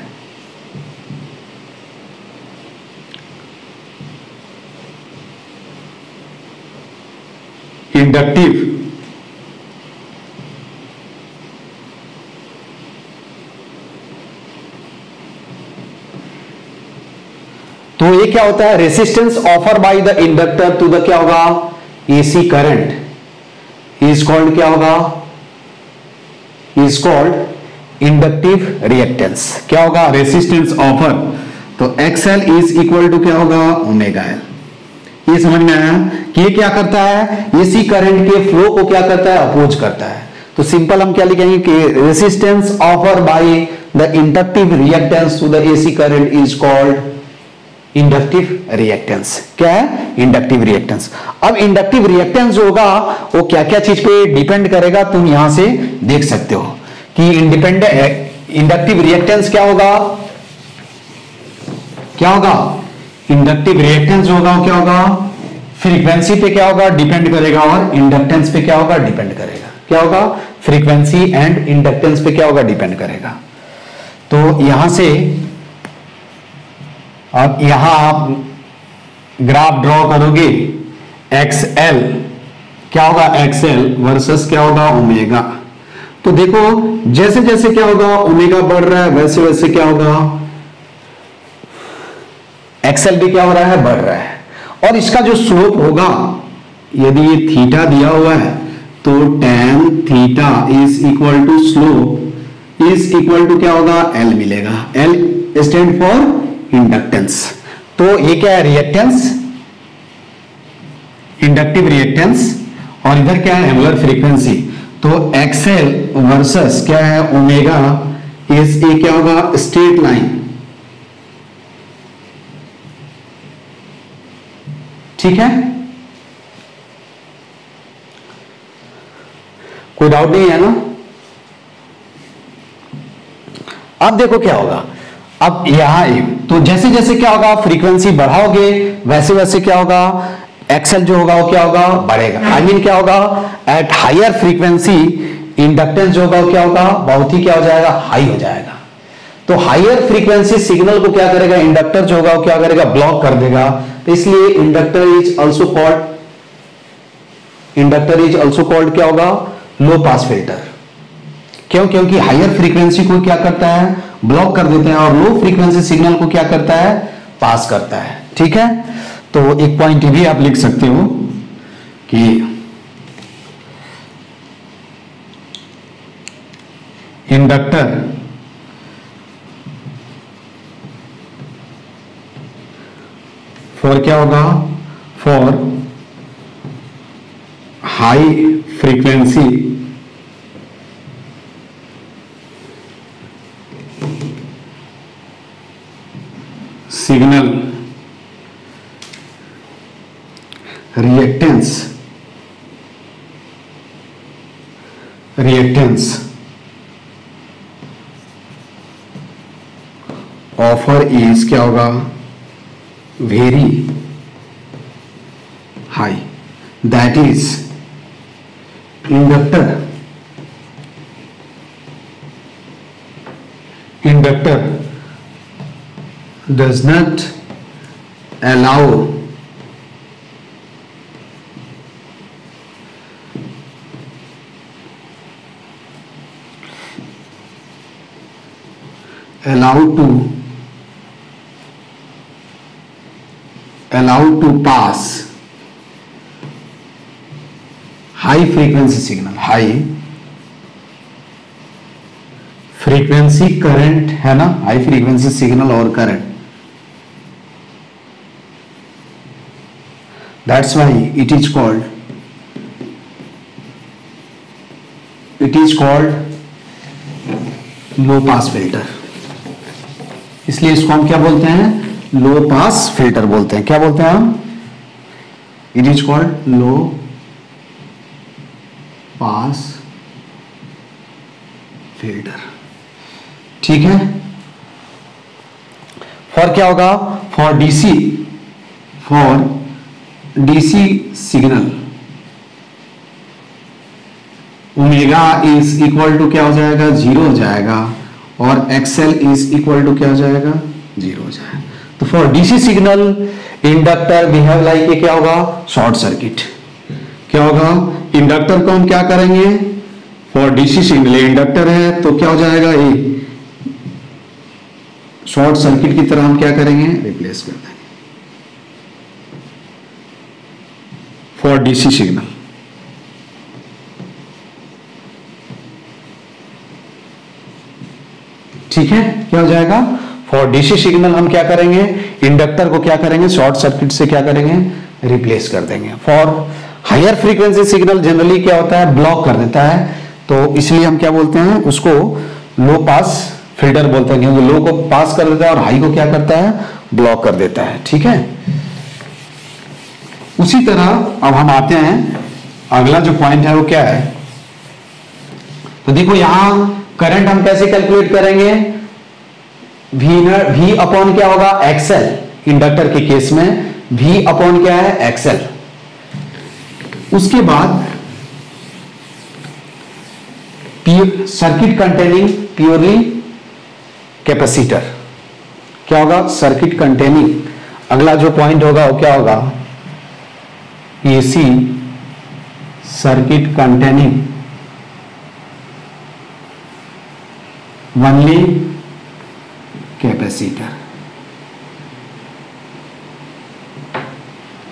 इंडक्टिव तो ये क्या होता है, resistance offer by the inductor to the क्या होगा, एसी करंट इज कॉल्ड क्या होगा, इज कॉल्ड इंडक्टिव रिएक्टेंस। क्या होगा, रेसिस्टेंस ऑफर, तो एक्सएल इज इक्वल टू क्या होगा, ओमेगा एल। ये समझ में आया कि ये क्या करता है, एसी करंट के फ्लो को क्या करता है, अपोज करता है। तो सिंपल हम क्या लिखेंगे कि resistance offer by the inductive reactance to the AC current is called inductive reactance. क्या है, इंडक्टिव रिएक्टेंस। अब इंडक्टिव रिएक्टेंस जो होगा वो क्या क्या चीज पे डिपेंड करेगा, तुम यहां से देख सकते हो कि इंडिपेंडेंट इंडक्टिव रिएक्टेंस क्या होगा, क्या होगा, इंडक्टिव रिएक्टेंस जो होगा वो क्या होगा, फ्रीक्वेंसी पे क्या होगा, डिपेंड करेगा, और इंडक्टेंस पे क्या होगा, डिपेंड करेगा। क्या होगा, फ्रीक्वेंसी एंड इंडक्टेंस पे क्या होगा, डिपेंड करेगा। तो यहां से अब यहां आप ग्राफ ड्रॉ करोगे, एक्सएल क्या होगा, एक्सएल वर्सेस क्या होगा, ओमेगा। तो देखो जैसे जैसे क्या होगा, ओमेगा बढ़ रहा है वैसे वैसे क्या होगा, एक्सएल भी क्या हो रहा है, बढ़ रहा है। और इसका जो स्लोप होगा, यदि ये थीटा दिया हुआ है तो tan theta is equal to slope is equal to क्या होगा, एल मिलेगा। L stand for inductance. तो ये क्या है, रिएक्टेंस, इंडक्टिव रिएक्टेंस, और इधर क्या है, एंगुलर फ्रीक्वेंसी। तो एक्सएल वर्सेस क्या है, ओमेगा इज ए क्या होगा, स्ट्रेट लाइन। ठीक है, कोई डाउट नहीं है ना। अब देखो क्या होगा, अब यहां तो जैसे जैसे क्या होगा, फ्रीक्वेंसी बढ़ाओगे वैसे वैसे क्या होगा, एक्सएल जो होगा वो क्या होगा, बढ़ेगा। आई मीन क्या होगा, एट हायर फ्रीक्वेंसी इंडक्टेंस जो होगा वो क्या होगा, बहुत ही क्या हो जाएगा, हाई हो जाएगा। तो हायर फ्रीक्वेंसी सिग्नल को क्या करेगा, इंडक्टर जो होगा वो क्या करेगा, ब्लॉक कर देगा। तो इसलिए इंडक्टर इज ऑल्सो कॉल्ड क्या होगा, लो पास फिल्टर। क्यों, क्योंकि हायर फ्रीक्वेंसी को क्या करता है, ब्लॉक कर देते हैं, और लो फ्रीक्वेंसी सिग्नल को क्या करता है, पास करता है। ठीक है, तो एक पॉइंट भी आप लिख सकते हो कि इंडक्टर फॉर क्या होगा, for high frequency signal reactance offer is क्या होगा, very high. That is inductor does not allow to pass high frequency signal, high frequency current है ना, high frequency signal और current। That's why it is called low pass filter. इसलिए इसको हम क्या बोलते हैं, लो पास फिल्टर बोलते हैं। क्या बोलते हैं हम, it is called low pass filter. ठीक है, फॉर क्या होगा, for DC signal omega is equal to क्या हो जाएगा, 0 हो जाएगा, और एक्सएल इज इक्वल टू क्या हो जाएगा, 0 हो जाएगा। तो for DC signal inductor behave like क्या होगा, शॉर्ट सर्किट। क्या होगा, इंडक्टर को हम क्या करेंगे, फॉर डीसी सिग्नल इंडक्टर है तो क्या हो जाएगा, ये शॉर्ट सर्किट की तरह हम क्या करेंगे, रिप्लेस कर देंगे फॉर डीसी सिग्नल। ठीक है, क्या हो जाएगा, फॉर डीसी सिग्नल हम क्या करेंगे, इंडक्टर को क्या करेंगे, शॉर्ट सर्किट से क्या करेंगे, रिप्लेस कर देंगे। For higher frequency signal generally क्या होता है, ब्लॉक कर देता है, तो इसलिए हम क्या बोलते हैं, उसको लो पास फिल्टर बोलते हैं, क्योंकि लो को पास कर देता है और हाई को क्या करता है, ब्लॉक कर देता है। ठीक है, उसी तरह अब हम आते हैं, अगला जो पॉइंट है वो क्या है, तो देखो यहां करंट हम कैसे कैलकुलेट करेंगे, वी अपॉन क्या होगा, एक्सएल, इंडक्टर के केस में वी अपॉन क्या है, एक्सएल। उसके बाद सर्किट कंटेनिंग प्योरली कैपेसिटर, क्या होगा, सर्किट कंटेनिंग, अगला जो पॉइंट होगा वो क्या होगा, AC circuit containing only capacitor.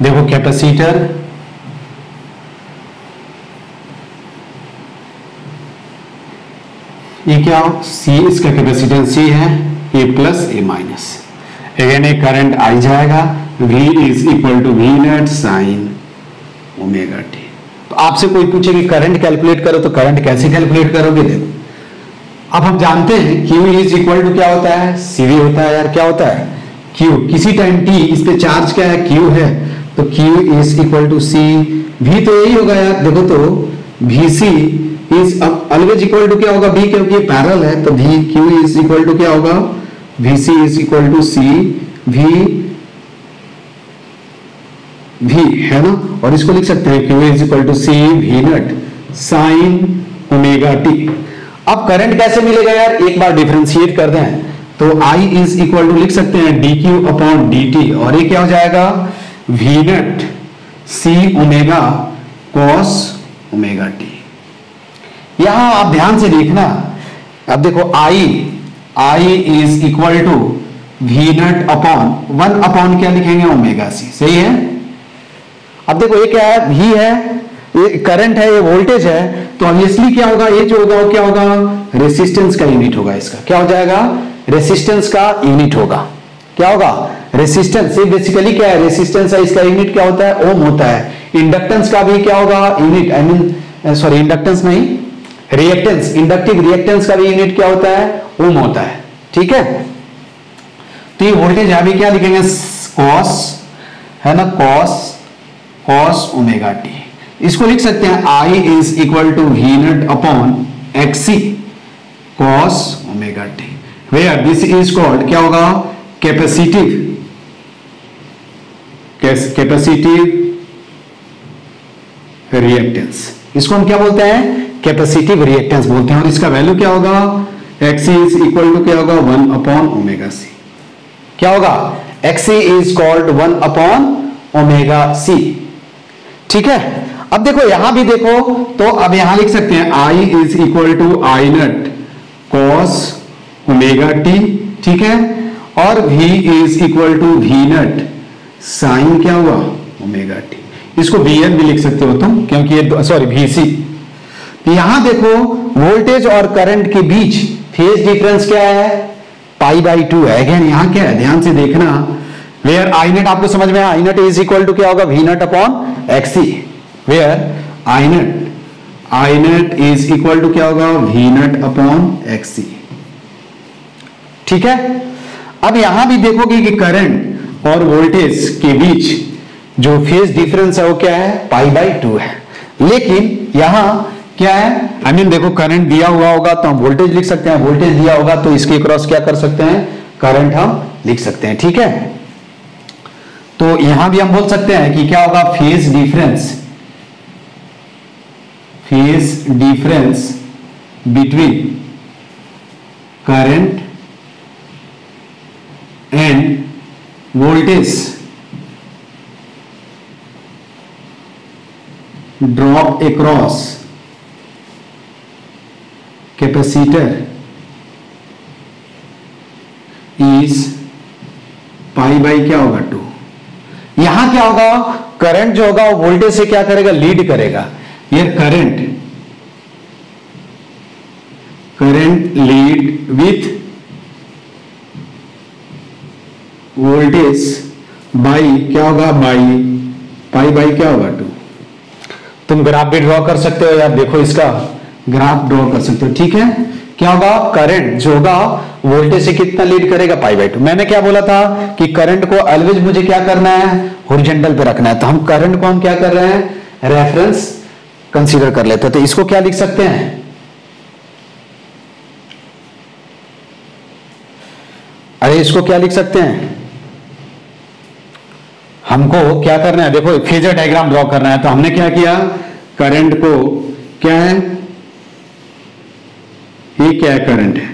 देखो कैपेसिटर ये क्या, सी इसका कैपेसिटेंस सी है, A plus A minus, again एक करंट आई जाएगा, V is equal to V naught sine omega t. तो आपसे कोई पूछे कि करंट कैलकुलेट करो तो करंट कैसे कैलकुलेट करोगे, देखो अब हम जानते हैं Q इज इक्वल टू क्या होता है, CV होता है यार, क्या होता है Q, किसी टाइम t इस पे चार्ज क्या है, Q है, तो Q is equal to C, V तो यही होगा यार, देखो तो VC is always equal to क्या होगा, V, क्योंकि पैरेलल है, तो V Q is equal to क्या होगा, VC is equal to C V है ना, और इसको लिख सकते हैं Q is equal to C V naught sine omega t. अब करंट कैसे मिलेगा यार, एक बार डिफरेंशिएट कर दें तो I इज इक्वल टू लिख सकते हैं dQ अपॉन dt, और ये क्या हो जाएगा, V naught C omega cos omega T. यहां आप ध्यान से देखना, अब देखो I is equal to V naught upon 1 upon क्या लिखेंगे, ओमेगा C, सही है। अब देखो ये क्या है, V है, ये करंट है, ये वोल्टेज है, तो ऑब्वियसली क्या होगा, ये जो होगा वो क्या होगा, रेसिस्टेंस का यूनिट होगा, इसका क्या हो जाएगा, रेसिस्टेंस का यूनिट होगा, क्या होगा, रेसिस्टेंस। ये बेसिकली क्या है, रेसिस्टेंस है, इसका यूनिट क्या होता है, ओम होता है। इंडक्टेंस का भी क्या होगा, unit, I mean sorry inductance नहीं, रिएक्टेंस, इंडक्टिव रिएक्टेंस का भी यूनिट क्या होता है, ओम होता है। ठीक है, तो ये वोल्टेज अभी क्या लिखेंगे, कॉस है ना, कॉस ओमेगा टी। इसको लिख सकते हैं I is equal to V naught upon XC cos omega t, where this is called क्या होगा, कैपेसिटिव रिएक्टेंस। इसको हम क्या बोलते हैं, कैपेसिटिव रिएक्टेंस बोलते हैं, और इसका वैल्यू क्या होगा, XC इज इक्वल टू क्या होगा, 1 अपॉन ओमेगा C, क्या होगा, XC is called 1 upon omega C। ठीक है, अब देखो यहां भी देखो, तो अब यहां लिख सकते हैं I is equal to I naught cos omega T, ठीक है, और V is equal to V naught sine क्या हुआ, ओमेगा टी। इसको VN भी लिख सकते हो तुम, क्योंकि ये सॉरी VC। यहां देखो वोल्टेज और करंट के बीच फेज डिफरेंस क्या है, π/2 है। अगेन यहां क्या है, ध्यान से देखना, वेयर I नॉट आपको समझ में आया, I naught is equal to क्या होगा, V naught upon XC, where I naught is equal to क्या होगा, V नॉट अपॉन XC। ठीक है, अब यहां भी देखोगे कि करंट और वोल्टेज के बीच जो फेज डिफरेंस है वो क्या है, π/2 है। लेकिन यहां क्या है, आई मीन देखो करंट दिया हुआ होगा तो हम वोल्टेज लिख सकते हैं, वोल्टेज दिया होगा तो इसके क्रॉस क्या कर सकते हैं, करंट हम लिख सकते हैं। ठीक है, तो यहां भी हम बोल सकते हैं कि क्या होगा, phase difference between current and voltage drop across capacitor is pi by क्या होगा 2। यहां क्या होगा, करंट जो होगा वो वोल्टेज से क्या करेगा, लीड करेगा। ये current lead with voltage by क्या होगा, बाई पाई बाई क्या होगा 2। तुम ग्राफ भी ड्रॉ कर सकते हो यार, देखो इसका ग्राफ ड्रॉ कर सकते हो, ठीक है। क्या होगा, करंट जो होगा वोल्टेज से कितना लीड करेगा, पाई बाई 2। मैंने क्या बोला था कि करंट को ऑलवेज मुझे क्या करना है, हॉरिजॉन्टल पे रखना है। तो हम करंट को हम क्या कर रहे हैं, रेफरेंस कंसीडर कर लेते हैं। तो इसको क्या लिख सकते हैं, अरे इसको क्या लिख सकते हैं, हमको क्या करना है, देखो फेजर डायग्राम ड्रॉ करना है। तो हमने क्या किया, करंट को क्या है, ये क्या है, करंट है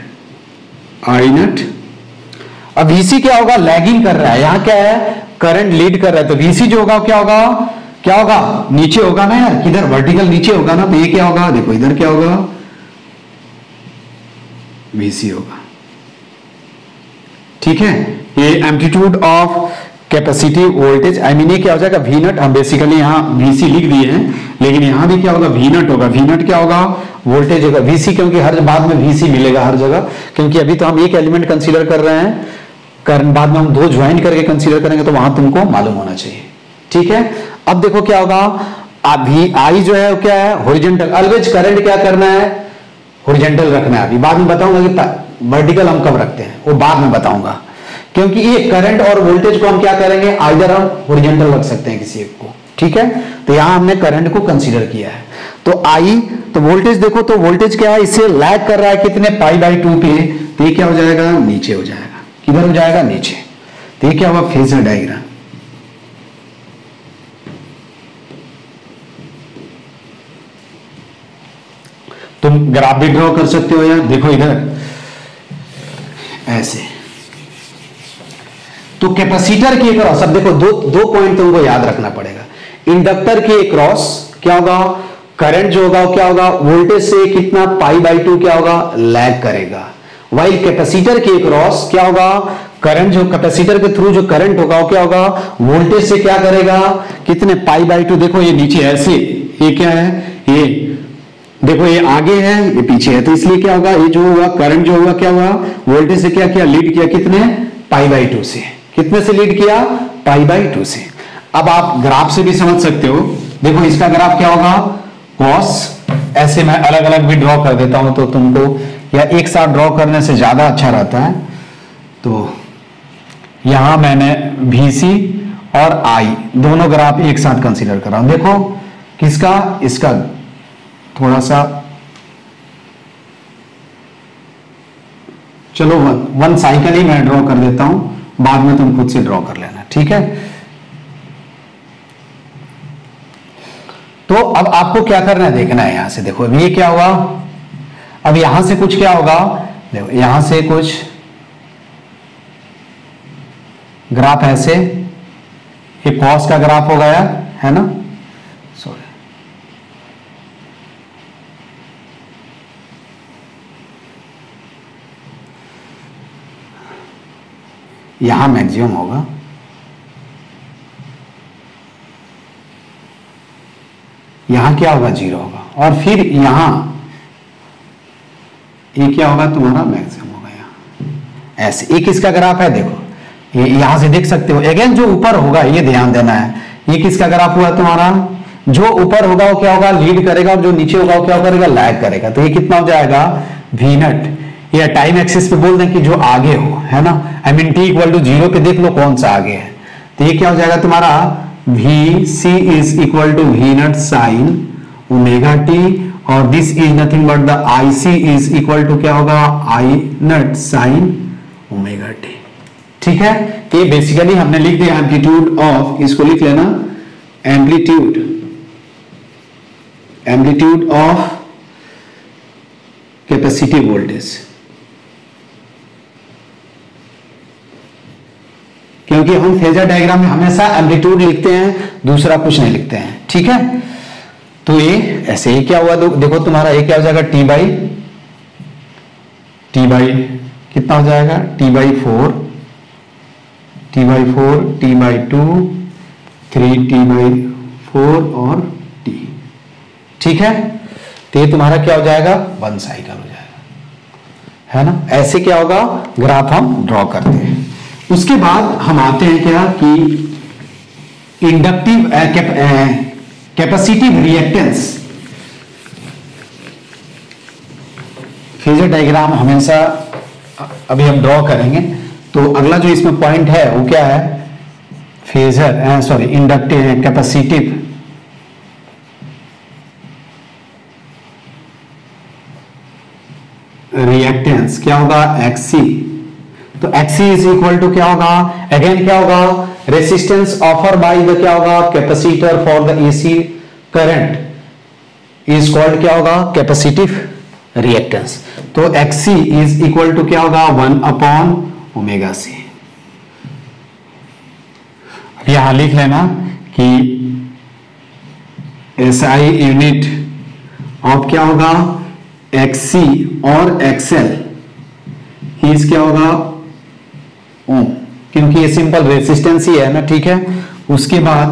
आई नट। अब वीसी क्या होगा, लैगिंग कर रहा है, यहां क्या है, करंट लीड कर रहा है। तो वीसी जो होगा क्या होगा, क्या होगा, नीचे होगा ना यार, किधर, वर्टिकल नीचे होगा ना। तो ये क्या होगा, देखो इधर क्या होगा, वीसी होगा, ठीक है। ये amplitude of capacity voltage, I mean ये क्या हो जाएगा, वी नट। हम बेसिकली यहां वीसी लिख दिए हैं, लेकिन यहां भी क्या होगा, वी नट होगा। वी नट क्या होगा, वोल्टेज होगा। वीसी क्योंकि हर बाद में वीसी मिलेगा हर जगह, क्योंकि अभी तो हम एक एलिमेंट कंसीडर कर रहे हैं, करंट बाद में हम दो ज्वाइन करके कंसीडर करेंगे, तो वहां तुमको मालूम होना चाहिए, ठीक है। अब देखो क्या होगा, अभी आई जो है वो क्या है, हॉरिजॉन्टल। ऑलवेज करंट क्या करना है, हॉरिजॉन्टल रखना है। अभी बाद में बताऊंगा कि वर्टिकल हम कब रखते हैं, वो बाद में बताऊंगा। क्योंकि ये करंट और वोल्टेज को हम क्या करेंगे, आइदर हम हॉरिजॉन्टल रख सकते हैं किसी एक को, ठीक है। तो यहां हमने करंट को कंसीडर किया है। तो आई, तो वोल्टेज देखो, तो वोल्टेज क्या है, इससे लैग कर रहा है कितने, पाई बाई 2 पे। तो ये क्या हो जाएगा, नीचे हो जाएगा, किधर हो जाएगा, नीचे। तो ये क्या हुआ, फेजर डायग्राम। तुम ग्राफ भी ड्रॉ कर सकते हो यार, देखो इधर ऐसे। तो कैपेसिटर के क्रॉस, अब देखो दो पॉइंट तुमको याद रखना पड़ेगा। इंडक्टर के क्रॉस क्या होगा, करंट जो होगा क्या होगा, वोल्टेज से कितना, पाई बाई 2 क्या होगा, लैग करेगा। वाइल कैपेसिटर के क्रॉस क्या होगा, करंट जो कैपेसिटर के थ्रू जो करंट होगा वो क्या होगा, वोल्टेज से क्या करेगा, कितने, पाई बाई 2। देखो ये नीचे ऐसे, ये क्या है, ये देखो ये आगे है, ये पीछे है। तो इसलिए क्या होगा, ये जो हुआ करंट जो हुआ क्या हुआ, वोल्टेज से क्या किया, लीड किया, कितने, पाई बाई 2 से। कितने से लीड किया, पाई बाई 2 से। अब आप ग्राफ से भी समझ सकते हो, देखो इसका ग्राफ क्या होगा, कॉस। ऐसे मैं अलग अलग भी ड्रॉ कर देता हूं, तो तुमको या एक साथ ड्रॉ करने से ज्यादा अच्छा रहता है। तो यहां मैंने VC और I दोनों ग्राफ एक साथ कंसीडर कर रहा हूं। देखो किसका, इसका थोड़ा सा, चलो वन साइकिल ही मैं ड्रॉ कर देता हूं, बाद में तुम खुद से ड्रॉ कर लेना, ठीक है। तो अब आपको क्या करना है, देखना है यहां से। देखो ये क्या हुआ, अब यहां से कुछ क्या होगा, देखो यहां से कुछ ग्राफ ऐसे, ये कॉस का ग्राफ हो गया है ना, सॉरी, यहां मैक्सिमम होगा, यहां क्या होगा, 0 होगा, और फिर यहां ये क्या होगा, तुम्हारा मैक्सिमम होगा यहां ऐसे। एक इसका ग्राफ है, देखो ये यहां से देख सकते हो। अगेन जो ऊपर होगा ये ध्यान देना है, ये किसका ग्राफ हुआ तुम्हारा, जो ऊपर होगा वो क्या होगा, लीड करेगा, और जो नीचे होगा वो क्या करेगा, लैग करेगा। तो ये कितना हो जाएगा, वी नट। ये टाइम एक्सिस पे बोल दें कि जो आगे हो, है ना, I mean t equal to 0 पे देख लो कौन सा आगे है। तो ये क्या हो जाएगा तुम्हारा, VC is equal to V naught sine omega T, और this is nothing but the IC is equal to क्या होगा, I naught sine omega T, ठीक है। ये बेसिकली हमने लिख दिया एम्पलीट्यूड ऑफ, इसको लिख लेना, एम्पलीट्यूड ऑफ कैपेसिटी वोल्टेज, क्योंकि हम फेजर डायग्राम में हमेशा एम्पलीट्यूड लिखते हैं, दूसरा कुछ नहीं लिखते हैं, ठीक है। तो ये ऐसे ही क्या हुआ, देखो तुम्हारा ये क्या हो जाएगा, टी बाई कितना हो जाएगा, T by 4, T by 2, 3 T by 4 और टी। ठीक है, तो ये तुम्हारा क्या हो जाएगा, 1 साइकिल हो जाएगा, है ना। ऐसे क्या होगा, ग्राफ हम ड्रॉ करते हैं। उसके बाद हम आते हैं क्या कि inductive capacitive reactance. Phasor diagram हमेशा अभी हम ड्रॉ करेंगे, तो अगला जो इसमें पॉइंट है वो क्या है, इंडक्टिव कैपेसिटिव रिएक्टेंस क्या होगा, एक्सी। तो एक्सी इज इक्वल टू क्या होगा, अगेन क्या होगा, रेसिस्टेंस ऑफर बाय द क्या होगा, capacitor for the AC current is called क्या होगा, कैपेसिटिव रिएक्टेंस। तो एक्सी इज इक्वल टू क्या होगा, 1/ω/c। यहां लिख लेना कि एसआई यूनिट ऑफ क्या होगा, एक्सी और एक्सएल इज क्या होगा, ओम, क्योंकि ये सिंपल रेसिस्टेंस ही है ना। ठीक है, उसके बाद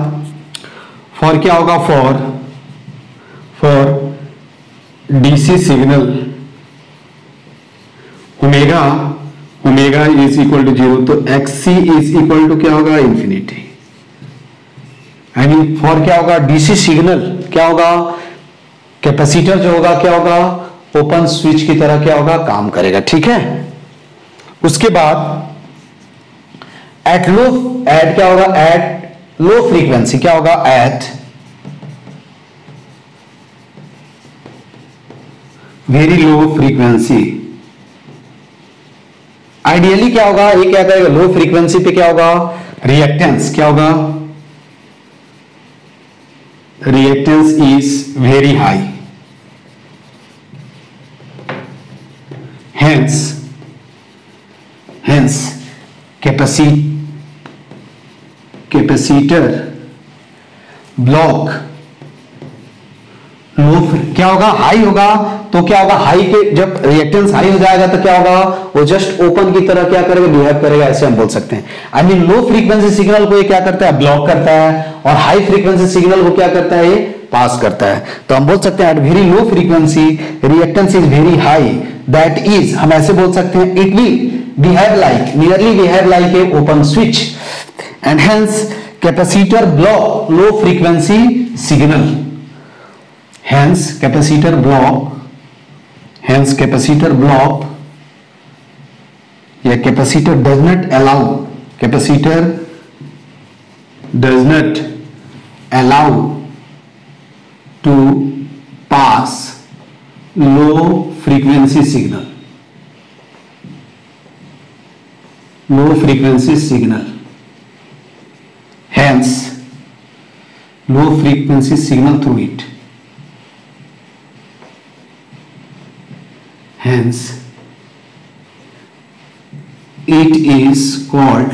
फॉर क्या होगा, for DC signal omega is equal to 0, तो एक्सी इज इक्वल टू क्या होगा, इंफिनिटी। आई मीन फॉर क्या होगा, डीसी सिग्नल क्या होगा, कैपेसिटर जो होगा क्या होगा, ओपन स्विच की तरह क्या होगा, काम करेगा। ठीक है, उसके बाद एट क्या होगा, एट लो फ्रीक्वेंसी क्या होगा, at very low frequency. Ideally क्या होगा, ये क्या करेगा, लो फ्रीक्वेंसी पे क्या होगा, रिएक्टेंस क्या होगा, reactance is very high, hence capacitor block low क्या होगा, हाई होगा। तो क्या होगा, हाई के जब रिएक्टेंस हाई हो जाएगा तो क्या होगा, वो जस्ट ओपन की तरह क्या करेगा, बिहेव करेगा, ऐसे हम बोल सकते हैं। I mean low frequency signal को ये क्या करता है, ब्लॉक करता है, और हाई फ्रीक्वेंसी सिग्नल को क्या करता है, ये पास करता है। तो हम बोल सकते हैं at very low frequency reactance is very high, that is, हम ऐसे बोल सकते हैं, it will nearly behave like a open switch, and hence capacitor block low frequency signal. Hence capacitor block yeah, capacitor does not allow to pass low frequency signal. Hence low frequency signal through it. Hence it is called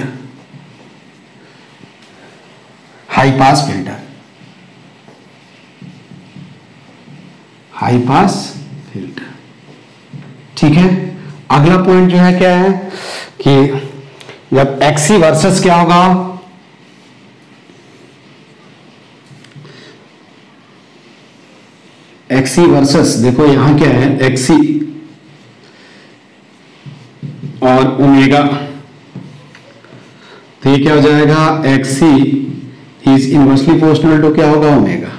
high pass filter. ठीक है, अगला point जो है क्या है कि जब XC versus क्या होगा, एक्सी वर्सेस, देखो यहां क्या है, एक्सी और ओमेगा, तो ये क्या हो जाएगा, XC is inversely proportional to क्या होगा, ओमेगा।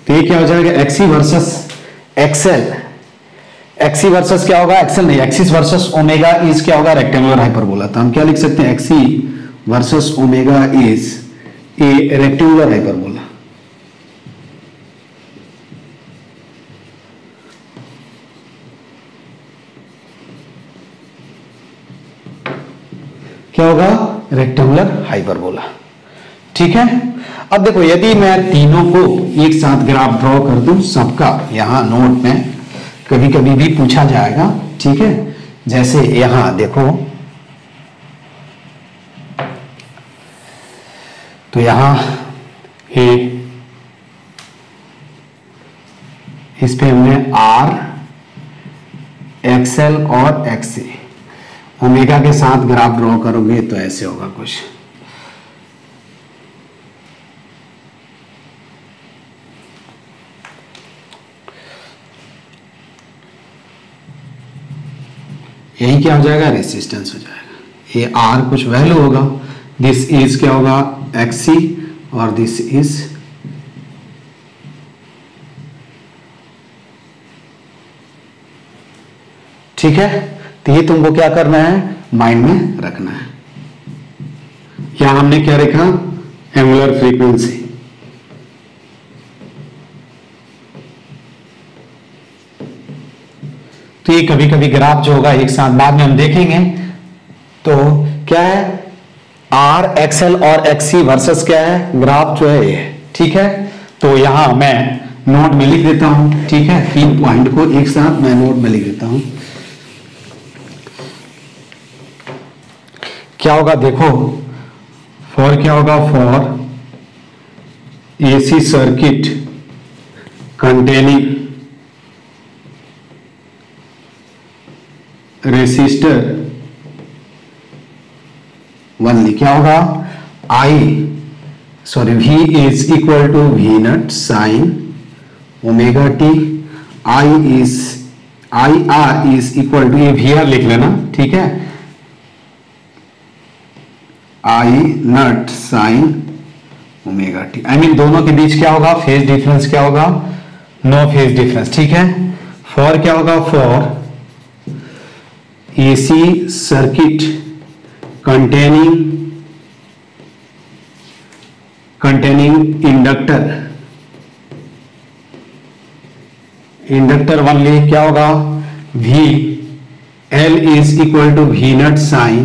तो ये क्या हो जाएगा, XC versus XL, XC versus क्या होगा, एक्सएल नहीं, एक्सिस वर्सेस ओमेगा इज क्या होगा, रेक्टेंगुलर हाइपरबोला। तो हम क्या लिख सकते हैं, XC versus omega is a rectangular hyperbola. क्या होगा, रेक्टेंगुलर हाइपरबोला। ठीक है, अब देखो यदि मैं तीनों को एक साथ ग्राफ ड्रॉ कर दूं, सबका यहां नोट में कभी कभी भी पूछा जाएगा। ठीक है, जैसे यहां देखो, तो यहां इस पे हमने आर, एक्सएल और एक्ससी ओमेगा के साथ ग्राफ ड्रॉ करोगे तो ऐसे होगा कुछ। यही क्या हो जाएगा, रेसिस्टेंस हो जाएगा। ये आर कुछ वैल्यू होगा, दिस इज क्या होगा, एक्ससी, और दिस इज ठीक है। तो ये तुमको क्या करना है, माइंड में रखना है। यहां हमने क्या लिखा, एंगुलर फ्रीक्वेंसी। तो ये कभी कभी ग्राफ जो होगा एक साथ बाद में हम देखेंगे। तो क्या है, आर, एक्सएल और एक्ससी वर्सेस क्या है, ग्राफ जो है ये, ठीक है। तो यहां मैं नोट में लिख देता हूं, ठीक है, 3 पॉइंट को एक साथ मैं नोट में लिख देता हूं। क्या होगा देखो, फॉर क्या होगा, for AC circuit containing resistor only, क्या होगा, V is equal to V naught sine omega t, IR is equal to, ये VR लिख लेना, ठीक है, I naught sine omega t. I mean दोनों के बीच क्या होगा, फेज डिफरेंस क्या होगा, नो फेज डिफरेंस, ठीक है। फॉर क्या होगा, for AC circuit containing inductor only, क्या होगा, V L is equal to V naught sine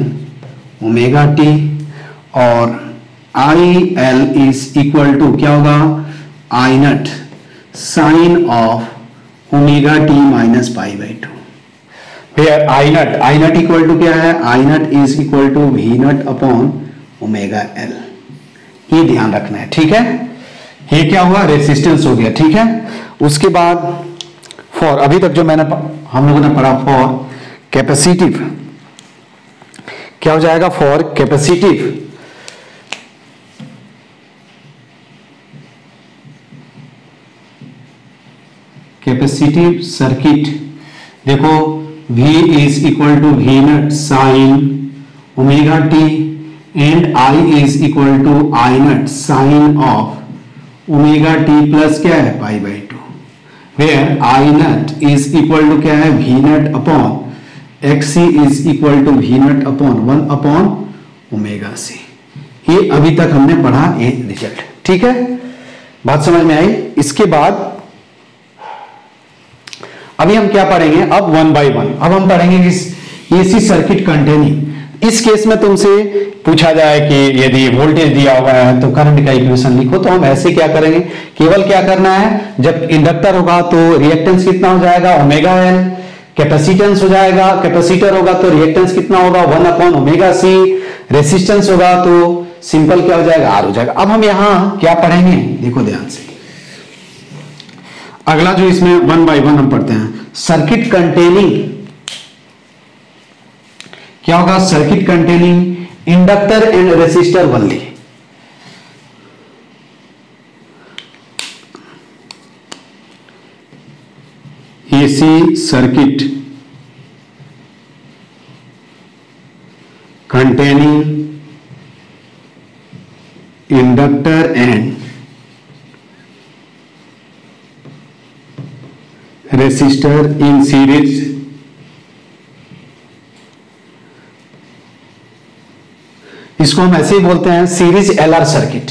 omega T, और IL इज इक्वल टू क्या होगा, I naught sine of omega T minus pi by 2। Where I naught equal to क्या है, I naught is equal to V naught upon omega L। ये ध्यान रखना है, ठीक है। ये क्या हुआ, रेसिस्टेंस हो गया, ठीक है। उसके बाद फॉर, अभी तक जो हम लोगों ने पढ़ा, फॉर कैपेसिटिव, क्या हो जाएगा, फॉर कैपेसिटिव सर्किट, देखो V is equal to V naught sine omega t and I is equal to I naught sine of omega t plus क्या है, pi by 2, where I naught is equal to क्या है, V naught upon XC is equal to V naught upon 1 upon omega C। ये अभी तक हमने पढ़ा ये रिजल्ट, ठीक है, बात समझ में आई। इसके बाद अभी हम क्या पढ़ेंगे, अब 1 by 1 अब हम पढ़ेंगे इस एसी सर्किट कंटेनिंग। इस केस में तुमसे पूछा जाए कि यदि वोल्टेज दिया हुआ है तो करंट का इक्वेशन लिखो, तो हम ऐसे क्या करेंगे, केवल क्या करना है, जब इंडक्टर होगा तो रिएक्टेंस कितना हो जाएगा, ओमेगा एल, कैपेसिटेंस हो जाएगा, कैपेसिटर होगा तो रिएक्टेंस कितना होगा, 1 अपॉन ओमेगा सी, रेसिस्टेंस होगा तो सिंपल क्या हो जाएगा, आर हो जाएगा। अब हम यहां क्या पढ़ेंगे, देखो ध्यान से, अगला जो इसमें 1 by 1 हम पढ़ते हैं, सर्किट कंटेनिंग, क्या होगा, circuit containing inductor and resistor only. AC circuit containing inductor and resistor in series, इसको हम ऐसे ही बोलते हैं सीरीज एलआर सर्किट।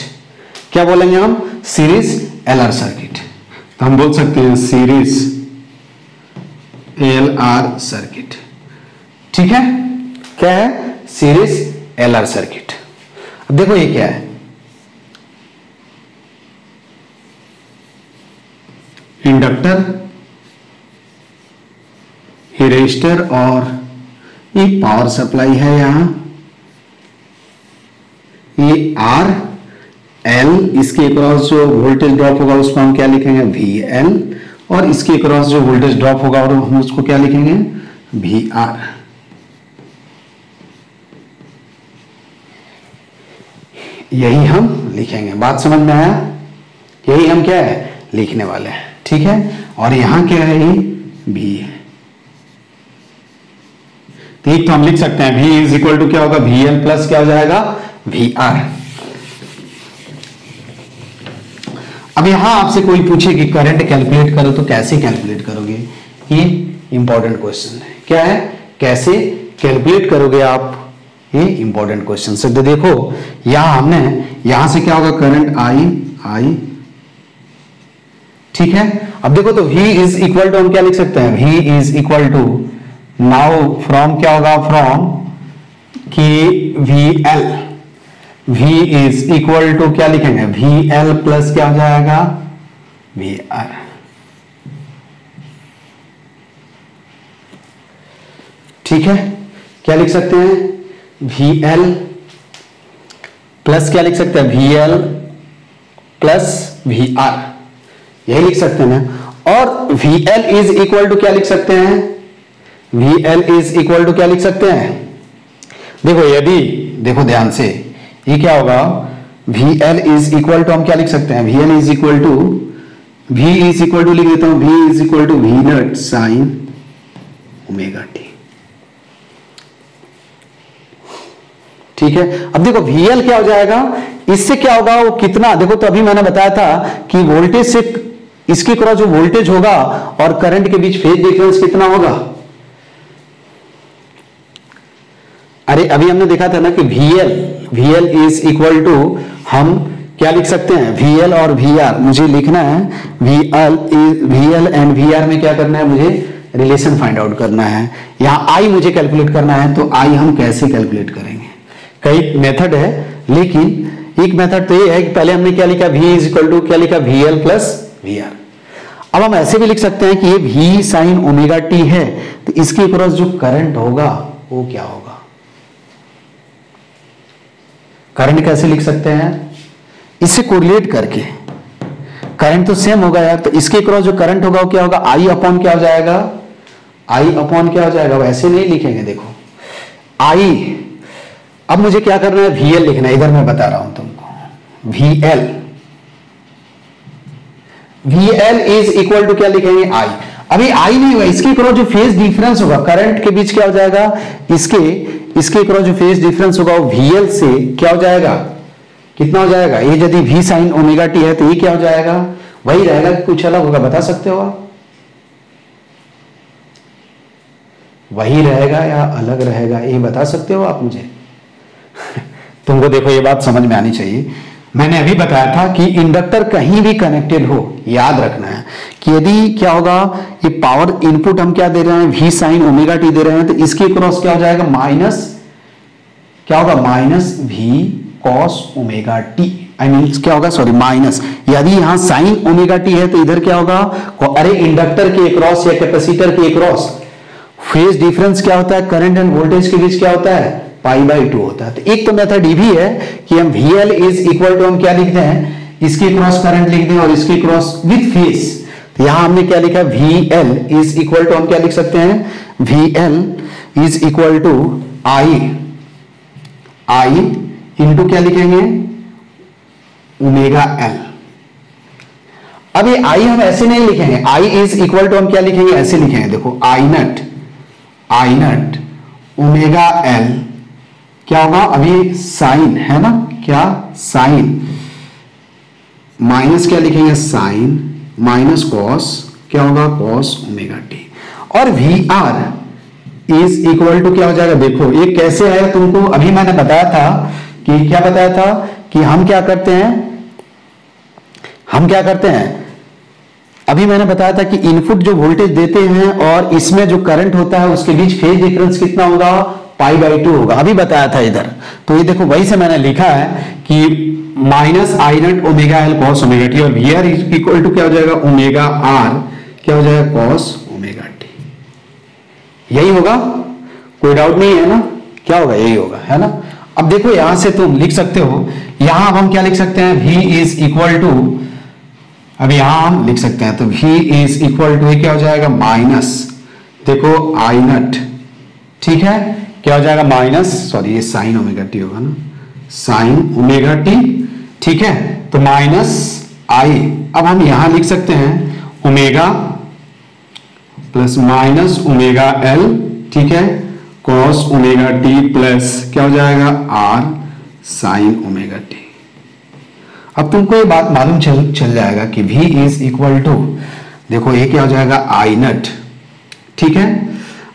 क्या बोलेंगे हम, सीरीज एलआर सर्किट। तो हम बोल सकते हैं सीरीज एलआर सर्किट, ठीक है। क्या है, सीरीज एलआर सर्किट। अब देखो ये क्या है, इंडक्टर, ये रेजिस्टर और ये पावर सप्लाई है, यहां ये आर एल, इसके अक्रॉस जो वोल्टेज ड्रॉप होगा उसको हम क्या लिखेंगे, वी एल, और इसके अक्रॉस जो वोल्टेज ड्रॉप होगा और हम उसको क्या लिखेंगे, वी आर। यही हम लिखेंगे। बात समझ में आया? यही हम क्या है लिखने वाले हैं, ठीक है। और यहां क्या है, ये भी है। तो एक तो हम लिख सकते हैं V इज इक्वल टू क्या होगा, वी एल प्लस क्या हो जाएगा, वी आर। अब यहां आपसे कोई पूछे कि करंट कैलकुलेट करो तो कैसे कैलकुलेट करोगे, ये इंपॉर्टेंट क्वेश्चन है। क्या है, कैसे कैलकुलेट करोगे आप, ये इंपॉर्टेंट क्वेश्चन से। तो देखो यहां हमने यहां से क्या होगा, करंट आई, ठीक है। अब देखो तो V इज इक्वल टू हम क्या लिख सकते हैं, V is equal to, now from क्या होगा, फ्रॉम कि V इज इक्वल टू क्या लिखेंगे, VL प्लस क्या हो जाएगा, VR। ठीक है, क्या लिख सकते हैं, VL प्लस क्या लिख सकते हैं, VL प्लस VR, यही लिख सकते हैं ना। और VL इज इक्वल टू क्या लिख सकते हैं, VL इज इक्वल टू क्या लिख सकते हैं, देखो यदि, देखो ध्यान से, ये क्या होगा, VL इज इक्वल टू हम क्या लिख सकते हैं, VL is equal to, V is equal to लिख देता हूं, V is equal to V naught sine omega T. ठीक है, अब देखो VL क्या हो जाएगा, इससे क्या होगा, वो कितना, देखो तो अभी मैंने बताया था कि वोल्टेज से इसके क्रॉस जो वोल्टेज होगा और करंट के बीच फेज डिफरेंस कितना होगा। अरे अभी हमने देखा था ना कि VL इज इक्वल टू, हम क्या लिख सकते हैं, VL और VR, मुझे लिखना है VL एंड VR में क्या करना है, मुझे रिलेशन फाइंड आउट करना है। यहां I मुझे कैलकुलेट करना है, तो I हम कैसे कैलकुलेट करेंगे, कई मेथड है, लेकिन एक मेथड तो ये है कि पहले हमने क्या लिखा, V इज इक्वल टू क्या लिखा, VL प्लस VR। अब हम ऐसे भी लिख सकते हैं कि ये V साइन ओमेगा टी है, तो इसके क्रॉस जो करंट होगा वो क्या होगा। करंट कैसे लिख सकते हैं, इससे कोरिलेट करके, करंट तो सेम होगा यार, तो इसके क्रॉस जो करंट होगा वो क्या होगा, I अपॉन क्या हो जाएगा, I अपॉन क्या हो जाएगा, वैसे नहीं लिखेंगे, देखो I, अब मुझे क्या करना है, VL लिखना है, इधर मैं बता रहा हूं तुमको, VL इज इक्वल टू क्या लिखेंगे, I। अभी I नहीं हुआ, इसके क्रॉस जो फेज डिफरेंस होगा करंट के बीच क्या हो जाएगा, इसके क्रॉस जो फेज डिफरेंस होगा वो VL से क्या हो जाएगा, कितना हो जाएगा, ये यदि V साइन ओमेगा टी है तो ये क्या हो जाएगा, वही रहेगा कि कुछ अलग होगा, बता सकते हो आप, वही रहेगा या अलग रहेगा, ये बता सकते हो आप मुझे। तुमको देखो ये बात समझ में आनी चाहिए, मैंने अभी बताया था कि इंडक्टर कहीं भी कनेक्टेड हो, याद रखना है कि यदि क्या होगा, ये पावर इनपुट हम क्या दे रहे हैं, V साइन ओमेगा टी दे रहे हैं, तो इसके क्रॉस क्या हो जाएगा, माइनस क्या होगा, minus V cos omega t, I mean क्या होगा, सॉरी माइनस, यदि यहां साइन ओमेगा टी है तो इधर क्या होगा, अरे इंडक्टर के क्रॉस या कैपेसिटर के क्रॉस फेज डिफरेंस क्या होता है, करंट एंड वोल्टेज के बीच क्या होता है, π/2 होता है। तो एक तो मेथड ये भी है कि हम VL इज इक्वल टू हम क्या लिखते हैं, इसके क्रॉस करंट लिख दें और इसके क्रॉस विद फेज, तो यहां हमने क्या लिखा, VL इज इक्वल टू हम क्या लिख सकते हैं, VL is equal to I into क्या लिखेंगे, ओमेगा L। अब ये I हम ऐसे नहीं लिखेंगे, I इज इक्वल टू हम क्या लिखेंगे, ऐसे लिखेंगे, देखो I नट ओमेगा L क्या होगा, अभी साइन है ना, क्या साइन, माइनस क्या लिखेंगे, साइन माइनस कॉस क्या होगा, कॉस ओमेगा टी। और VR इज इक्वल टू क्या हो जाएगा, देखो ये कैसे आया, तुमको अभी मैंने बताया था कि क्या बताया था कि हम क्या करते हैं, अभी मैंने बताया था कि इनपुट जो वोल्टेज देते हैं और इसमें जो करंट होता है उसके बीच फेज डिफरेंस कितना होगा, π/2 होगा, अभी बताया था इधर। तो ये देखो वही से मैंने लिखा है कि minus I not omega L cos omega T, और VR इज इक्वल टू क्या हो जाएगा, ओमेगा R क्या हो जाएगा, कॉस ओमेगा टी। यही होगा, कोई डाउट नहीं है ना, क्या होगा, यही होगा, है ना। अब देखो यहां से तुम लिख सकते हो, यहां हम क्या लिख सकते हैं, V इज इक्वल टू अब यहां हम लिख सकते हैं, तो V इज इक्वल टू क्या हो जाएगा माइनस, देखो आई नट, ठीक है, क्या हो जाएगा माइनस, सॉरी ये साइन ओमेगा टी होगा ना, साइन ओमेगा टी, ठीक है, तो माइनस आई। अब हम यहां लिख सकते हैं omega plus minus omega L, ठीक है, कॉस ओमेगा टी प्लस क्या हो जाएगा आर साइन ओमेगा टी। अब तुमको ये बात मालूम चल जाएगा कि V इज इक्वल टू, देखो ये क्या हो जाएगा आई नट, ठीक है।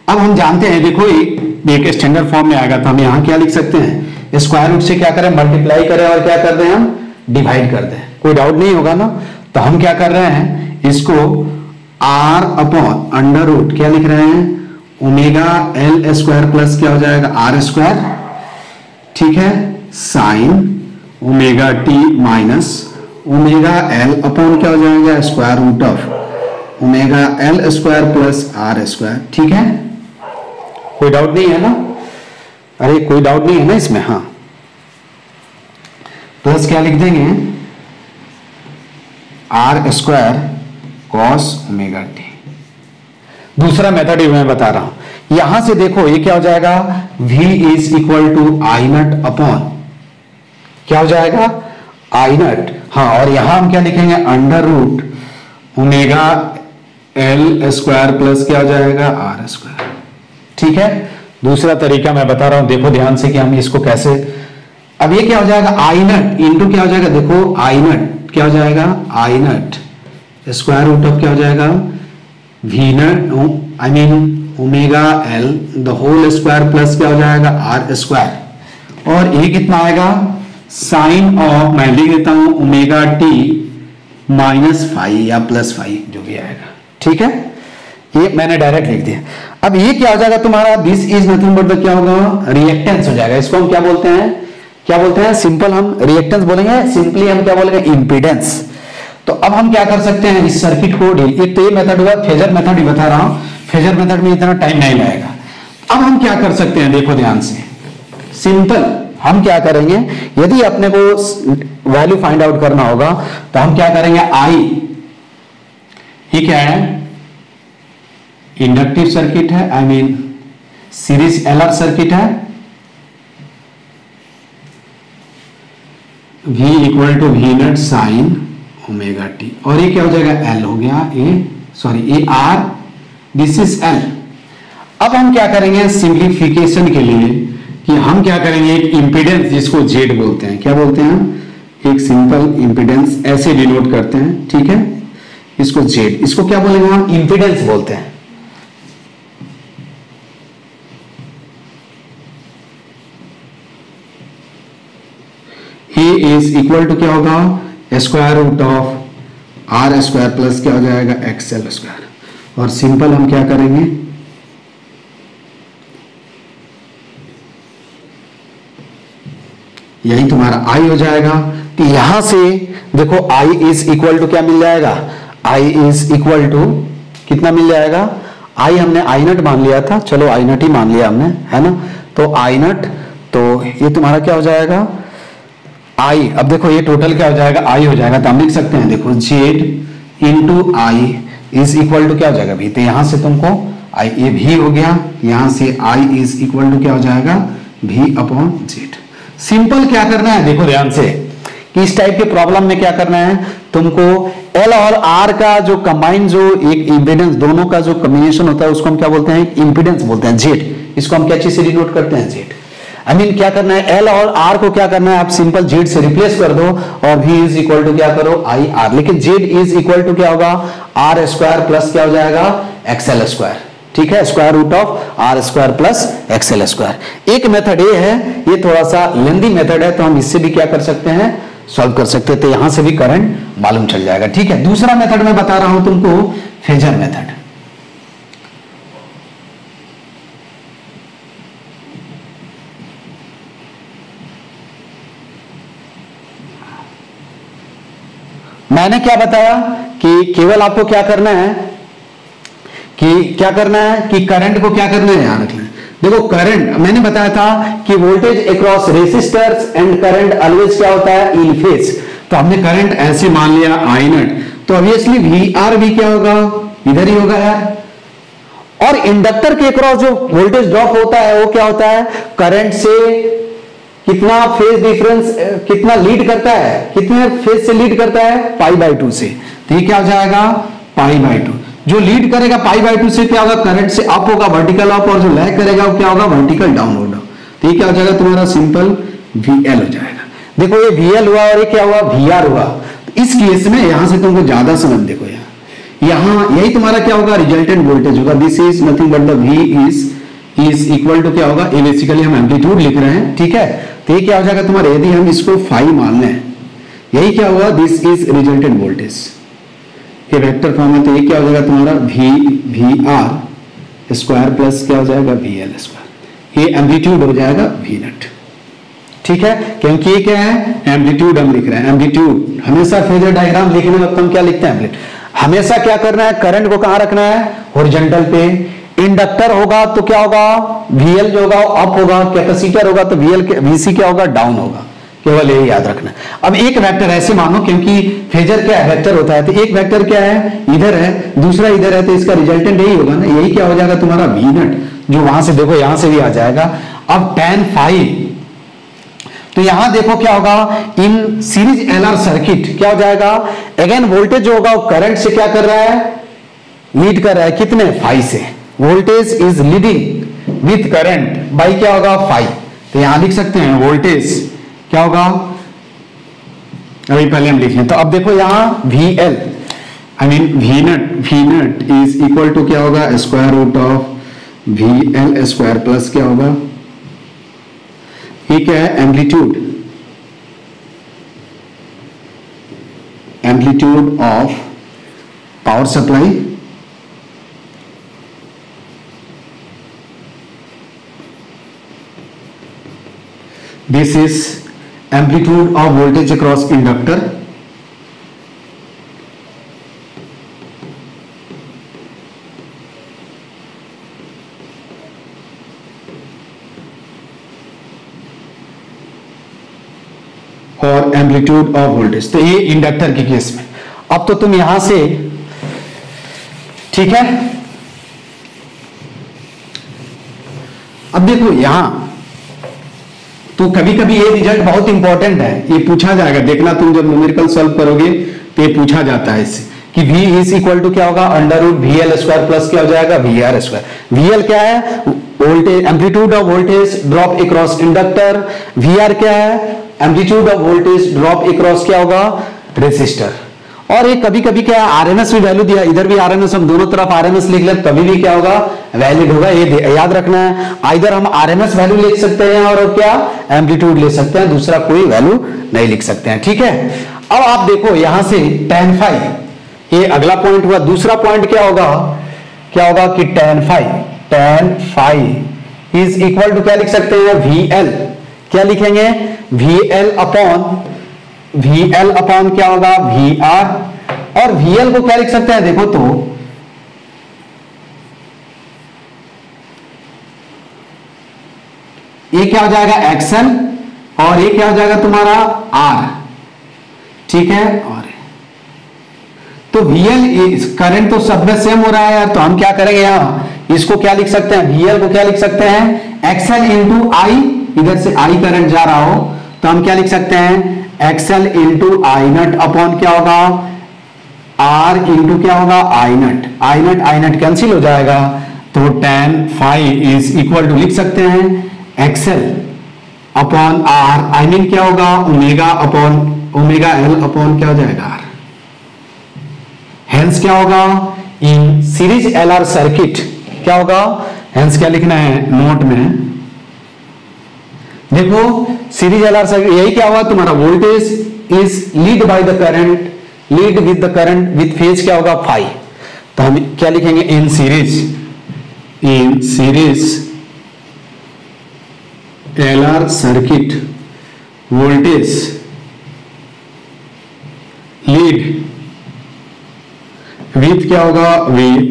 अब हम जानते हैं, देखो एक स्टैंडर्ड फॉर्म में आएगा तो हम यहां क्या लिख सकते हैं, स्क्वायर रूट से क्या करें मल्टीप्लाई करें और क्या कर दें हम डिवाइड कर दें, कोई डाउट नहीं होगा ना। तो हम क्या कर रहे हैं, इसको r अपॉन अंडर रूट क्या लिख रहे हैं ओमेगा एल स्क्वायर प्लस क्या हो जाएगा आर स्क्वायर, ठीक है, sine omega T minus omega L upon क्या हो जाएगा square root of omega L square plus R square, ठीक है, कोई डाउट नहीं है ना, अरे कोई डाउट नहीं है ना इसमें, हाँ, प्लस क्या लिख देंगे R square cos omega t. दूसरा मेथड ही मैं बता रहा हूं, यहां से देखो ये क्या हो जाएगा V is equal to I naught upon क्या हो जाएगा आई नट, हाँ, और यहां हम क्या लिखेंगे under root omega L square plus क्या हो जाएगा आर स्क्वायर, ठीक है। दूसरा तरीका मैं बता रहा हूं, देखो ध्यान से कि हम इसको कैसे, अब ये क्या हो जाएगा आई नट इंटू क्या हो जाएगा, देखो आई नट क्या हो जाएगा I naught square root of क्या हो जाएगा V naught I mean omega L the whole square plus क्या हो जाएगा आर स्क्वायर, और ये कितना आएगा साइन ऑफ, मैं लिख देता हूं ओमेगा टी माइनस फाइव या प्लस फाइव जो भी आएगा, ठीक है, ये मैंने डायरेक्ट लिख दिया। अब ये क्या हो जाएगा तुम्हारा, दिस इज नथिंग बट क्या होगा रिएक्टेंस हो जाएगा, इसको हम क्या बोलते हैं, क्या बोलते हैं, सिंपल हम रिएक्टेंस बोलेंगे, सिंपली हम क्या बोलेंगे इंपीडेंस। तो अब हम क्या कर सकते हैं इस सर्किट को डील, एक तो ये मेथड हुआ, फेजर मेथड ही बता रहा हूं, फेजर मेथड में इतना टाइम नहीं लगेगा। अब हम क्या कर सकते हैं, देखो ध्यान से, सिंपल हम क्या करेंगे, यदि अपने को वैल्यू फाइंड आउट करना होगा तो हम क्या करेंगे, आई ये क्या है इंडक्टिव सर्किट है, I mean series LR circuit है, V equal to V naught sine omega T, और ये क्या हो जाएगा एल हो गया, uh sorry uh R, this is L. अब हम क्या करेंगे सिंप्लीफिकेशन के लिए कि हम क्या करेंगे एक इंपीडेंस जिसको जेड बोलते हैं, क्या बोलते हैं, एक सिंपल इंपीडेंस ऐसे डिनोट करते हैं, ठीक है, इसको जेड, इसको क्या बोलेंगे हम इंपीडेंस बोलते हैं। ए इज इक्वल टू क्या होगा square root of R square plus क्या हो जाएगा एक्सएल स्क्वायर, और सिंपल हम क्या करेंगे यही तुम्हारा आई हो जाएगा। तो यहां से देखो आई इज इक्वल टू क्या मिल जाएगा, आई इज इक्वल टू कितना मिल जाएगा, आई हमने आई नट मान लिया था, चलो आई नट ही मान लिया हमने, है ना, तो आई नट, तो ये तुम्हारा क्या हो जाएगा आई, अब देखो ये टोटल क्या हो जाएगा आई हो जाएगा, तो हम लिख सकते हैं देखो Z into I is equal to क्या हो जाएगा भी, तो यहां से तुमको आई ये भी हो गया, यहां से आई इज इक्वल टू क्या हो जाएगा भी अपॉन जेड। सिंपल क्या करना है, देखो ध्यान से कि इस टाइप के प्रॉब्लम में क्या करना है तुमको, एल और आर का जो कंबाइन जो एक इंपीडेंस दोनों का जो कॉम्बिनेशन होता है उसको हम क्या बोलते हैं इंपीडेंस बोलते हैं, जेड, इसको हम क्या चीज से डिनोट करते हैं जेड। आई मीन क्या करना है एल और आर को क्या करना है आप सिंपल जेड से रिप्लेस कर दो और v इज इक्वल टू क्या करो आई आर, लेकिन जेड इज इक्वल टू क्या होगा आर स्क्वायर प्लस क्या हो जाएगा एक्सएल स्क्वायर, ठीक है, square root of R square plus XL square. एक मेथड ये है, ये थोड़ा सा लेंदी मेथड है, तो हम इससे भी क्या कर सकते हैं सॉल्व कर सकते हैं, तो यहां से भी करंट मालूम चल जाएगा, ठीक है। दूसरा मेथड मैं बता रहा हूं तुमको फेजर मेथड। मैंने क्या बताया कि केवल आपको क्या करना है कि करंट को क्या करना है याद रखना। देखो करंट मैंने बताया था कि voltage across resistors and current always क्या होता है इन फेज, तो हमने करंट ऐसे मान लिया आई नट, तो ऑब्वियसली वी आर भी क्या होगा, इधर ही होगा यार। और इंडक्टर के अक्रॉस जो वोल्टेज ड्रॉप होता है वो क्या होता है, करंट से कितना फेज डिफरेंस, कितना लीड करता है, कितने फेज से लीड करता है, π/2 से। तो ये क्या हो जाएगा, π/2। जो लीड करेगा π/2 से क्या होगा, करंट से अप होगा, वर्टिकल अप, और जो लैग करेगा वो क्या होगा, वर्टिकल डाउन होगा। तो ये क्या हो जाएगा तुम्हारा, सिंपल VL हो जाएगा। देखो ये VL हुआ और ये क्या हुआ, VR हुआ। तो इस केस में यहां से तुमको ज्यादा समझ, देखो यहां यही तुम्हारा क्या होगा, रिजल्टेंट वोल्टेज होगा। This is nothing but the V is equal to क्या होगा, ये बेसिकली हम एम्पलीट्यूड लिख रहे हैं, ठीक है। तो ये क्या हो जाएगा तुम्हारा, यदि हम इसको फाई मान लें, यही क्या हुआ, दिस इज रिजल्टेंट वोल्टेज, ये वेक्टर फॉर्म है। तो ये क्या हो जाएगा तुम्हारा VR स्क्वायर प्लस क्या हो जाएगा, VL स्क्वायर। ये एम्पलीट्यूड हो जाएगा V0, ठीक है। क्योंकि ये क्या है, एम्पलीट्यूड हम लिख रहे हैं। एम्पलीट्यूड हमेशा फेजर डायग्राम लिखने वक्त हम क्या लिखते हैं, हमेशा क्या करना है, करंट को कहां रखना है, हॉरिजॉन्टल पे। इंडक्टर होगा तो क्या होगा, VL जो होगा अप होगा, कैपेसिटर होगा तो VC क्या होगा, डाउन होगा। केवल यही याद रखना। अब एक वेक्टर ऐसे मानो, क्योंकि फेजर क्या है, वेक्टर होता है, तो एक वेक्टर क्या है, इधर है, दूसरा इधर है, तो इसका रिजल्टेंट यही होगा ना, यही क्या हो जाएगा तुम्हारा V0, जो वहां से देखो यहां से भी आ जाएगा। अब tan phi, तो यहां देखो क्या होगा, इन सीरीज LR सर्किट क्या हो जाएगा, अगेन वोल्टेज जो होगा वो करंट से क्या कर रहा है, लीड कर रहा है, कितने, फाई से। Voltage is leading with current by क्या होगा, फाई। तो यहां लिख सकते हैं वोल्टेज क्या होगा, अभी पहले हम लिखें। तो अब देखो यहां VL I mean V0 is equal to क्या होगा, square root of VL square plus क्या होगा, ये क्या है, amplitude of power supply this is amplitude of voltage across inductor और एम्पलीट्यूड ऑफ वोल्टेज। तो ये इंडक्टर के केस में। अब तो तुम यहां से, ठीक है, अब देखो यहां तो कभी कभी ये रिजल्ट बहुत इंपॉर्टेंट है, ये पूछा जाएगा, देखना तुम जब न्यूमेरिकल सॉल्व करोगे तो ये पूछा जाता है इससे कि V इज इक्वल टू क्या होगा, under root VL square plus क्या हो जाएगा, VR स्क्वायर। VL क्या है, voltage, amplitude of voltage drop across inductor. VR क्या है, amplitude of voltage drop across क्या होगा, रेसिस्टर। और ये कभी कभी क्या है, RMS भी वैल्यू दिया, इधर भी RMS, हम दोनों तरफ RMS लिख ले तभी भी क्या होगा, वैलिड होगा। ये याद रखना है, आइदर हम RMS वैल्यू लिख सकते हैं और क्या एम्पलीट्यूड ले सकते हैं, दूसरा कोई वैल्यू नहीं लिख सकते हैं, ठीक है। अब आप देखो यहां से tan phi, ये अगला पॉइंट हुआ। दूसरा पॉइंट क्या होगा कि tan phi is equal to क्या लिख सकते हैं, VL, क्या लिखेंगे, VL अपॉन क्या होगा, VR। और VL को क्या लिख सकते हैं, देखो तो ये क्या हो जाएगा XL और ये क्या हो जाएगा तुम्हारा R, ठीक है। और तो VL करंट तो सब में सेम हो रहा है यार, तो हम क्या करेंगे, यहां इसको क्या लिख सकते हैं, VL को क्या लिख सकते हैं, XL इंटू I, इधर से I करंट जा रहा हो तो हम क्या लिख सकते हैं, XL इंटू I0 अपॉन क्या होगा, R इंटू क्या होगा, I0 कैंसिल हो जाएगा। तो tan phi is equal to लिख सकते हैं XL upon R, I mean क्या होगा, ओमेगा L अपॉन क्या हो जाएगा, R। हेंस क्या होगा, इन सीरीज LR सर्किट क्या होगा, हेंस क्या लिखना है नोट में, देखो सीरीज LR सर्किट, यही क्या हुआ तुम्हारा, voltage is lead by the current, lead with the current with phase क्या होगा, फाई। तो हम क्या लिखेंगे, in series LR circuit voltage lead with क्या होगा, with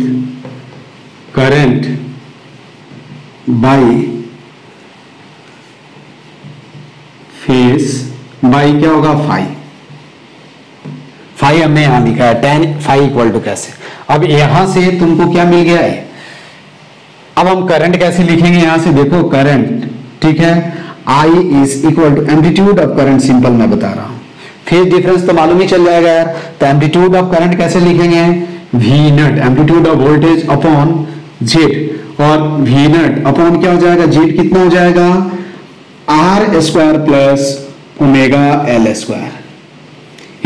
current by phase by क्या होगा, फाई फाई हमने यहां लिखा है, tan फाई इक्वल टू कैसे। अब यहां से तुमको क्या मिल गया है, अब हम करंट कैसे लिखेंगे, यहां से देखो करंट, ठीक है, I is equal to amplitude of current, simple मैं बता रहा हूं, फेज डिफरेंस तो मालूम ही चल जाएगा यार। तो एम्पलीट्यूड ऑफ करंट कैसे लिखेंगे, V naught, amplitude of voltage upon Z, और वी नट अपॉन क्या हो जाएगा, जेड कितना हो जाएगा, R square plus omega L square,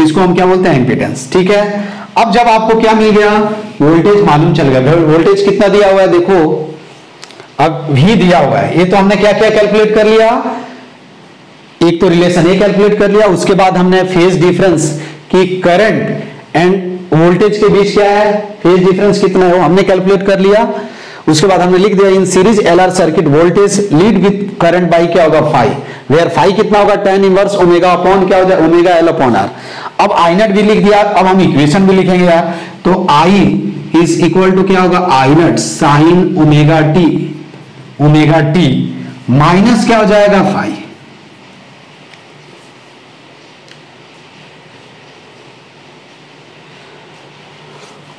इसको हम क्या बोलते हैं, इम्पीडेंस, ठीक है। अब जब आपको क्या मिल गया, वोल्टेज मालूम चल गया, वोल्टेज कितना दिया हुआ है देखो, अब V दिया हुआ है, ये तो हमने क्या क्या कैलकुलेट कर लिया, एक तो रिलेशन ए कैलकुलेट कर लिया, उसके बाद हमने फेज डिफरेंस कि करंट एंड वोल्टेज के बीच क्या है, फेज डिफरेंस कितना है वो हमने कैलकुलेट कर लिया। उसके बाद हमने लिख दिया in series LR circuit voltage lead with current by क्या होगा, फाई, वेयर फाई कितना होगा, tan इनवर्स ओमेगा अपॉन क्या हो जाए, ओमेगा एल अपॉन आर। अब आई नट भी लिख दिया, अब हम इक्वेशन भी लिखेंगे यार, तो आई इज इक्वल टू क्या होगा, आई नट साइन ओमेगा टी माइनस क्या हो जाएगा, फाई,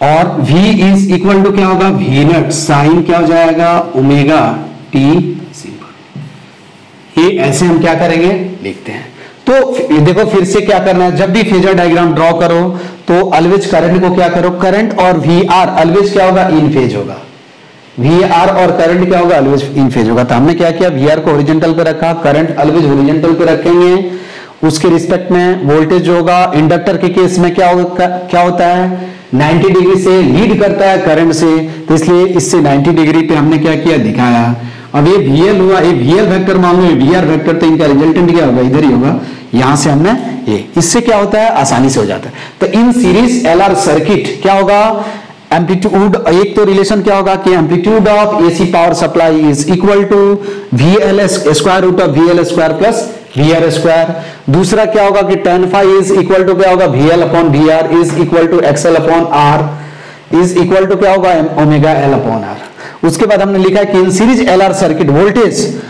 और V इज इक्वल टू क्या होगा, वी नट साइन क्या हो जाएगा, ओमेगा टी, सिंपल। ये ऐसे हम क्या करेंगे, लिखते हैं। तो देखो फिर से क्या करना है, जब भी फेजर डायग्राम ड्रॉ करो तो ऑलवेज करंट को क्या करो, करंट और VR ऑलवेज क्या होगा, इन फेज होगा, VR और करंट क्या होगा, ऑलवेज इन फेज होगा। तो हमने क्या किया, VR को हॉरिजॉन्टल पे रखा, करंट ऑलवेज हॉरिजॉन्टल पे रखेंगे, उसके रिस्पेक्ट में वोल्टेज जो होगा, इंडक्टर के केस में क्या होता है, 90 डिग्री से लीड करता है करंट से, तो इसलिए इससे 90 डिग्री पे हमने क्या किया, दिखाया। अब ये VL हुआ, ये VL वेक्टर मान लो, VR वेक्टर, तो इनका रिजल्टेंट क्या होगा, इधर ही होगा, यहां से हमने ये, इससे क्या होता है, आसानी से हो जाता है। तो इन सीरीज LR सर्किट क्या होगा, एम्पलीट्यूड, एक तो रिलेशन क्या होगा कि amplitude of AC power supply is equal to VL square root of VL square plus VR square. दूसरा क्या होगा कि tan phi is equal to क्या होगा, VL upon VR is equal to XL upon R is equal to क्या होगा, omega L upon R। उसके बाद हमने लिखा है कि in series LR circuit voltage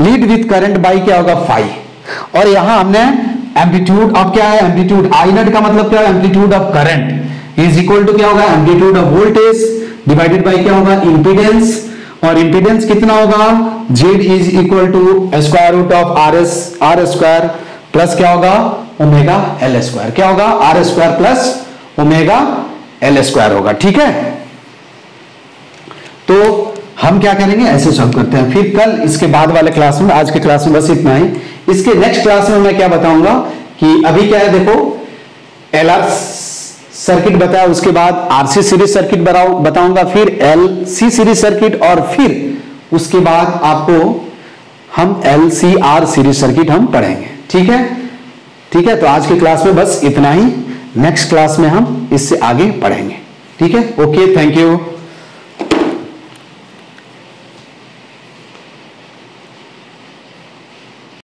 lead with current by क्या होगा, फाई, और यहां हमने एम्पलीट्यूड ऑफ क्या है, एम्पलीट्यूड आई नट का मतलब क्या है, amplitude of current is equal to क्या होगा, amplitude of voltage divided by क्या होगा, इंपीडेंस, और इंपीडेंस कितना होगा, Z is equal to square root of R square plus क्या होगा, ओमेगा L स्क्वायर, क्या होगा, R square plus omega L square होगा, ठीक है। तो हम क्या करेंगे, ऐसे सॉल्व करते हैं, फिर कल इसके बाद वाले क्लास में, आज के क्लास में बस इतना ही। इसके नेक्स्ट क्लास में मैं क्या बताऊंगा कि अभी क्या है देखो, LR सर्किट बताया, उसके बाद RC सीरीज सर्किट बताऊंगा, फिर LC सीरीज सर्किट, और फिर उसके बाद आपको हम LCR सीरीज सर्किट हम पढ़ेंगे, ठीक है। ठीक है, तो आज की क्लास में बस इतना ही, नेक्स्ट क्लास में हम इससे आगे पढ़ेंगे, ठीक है। Okay, thank you.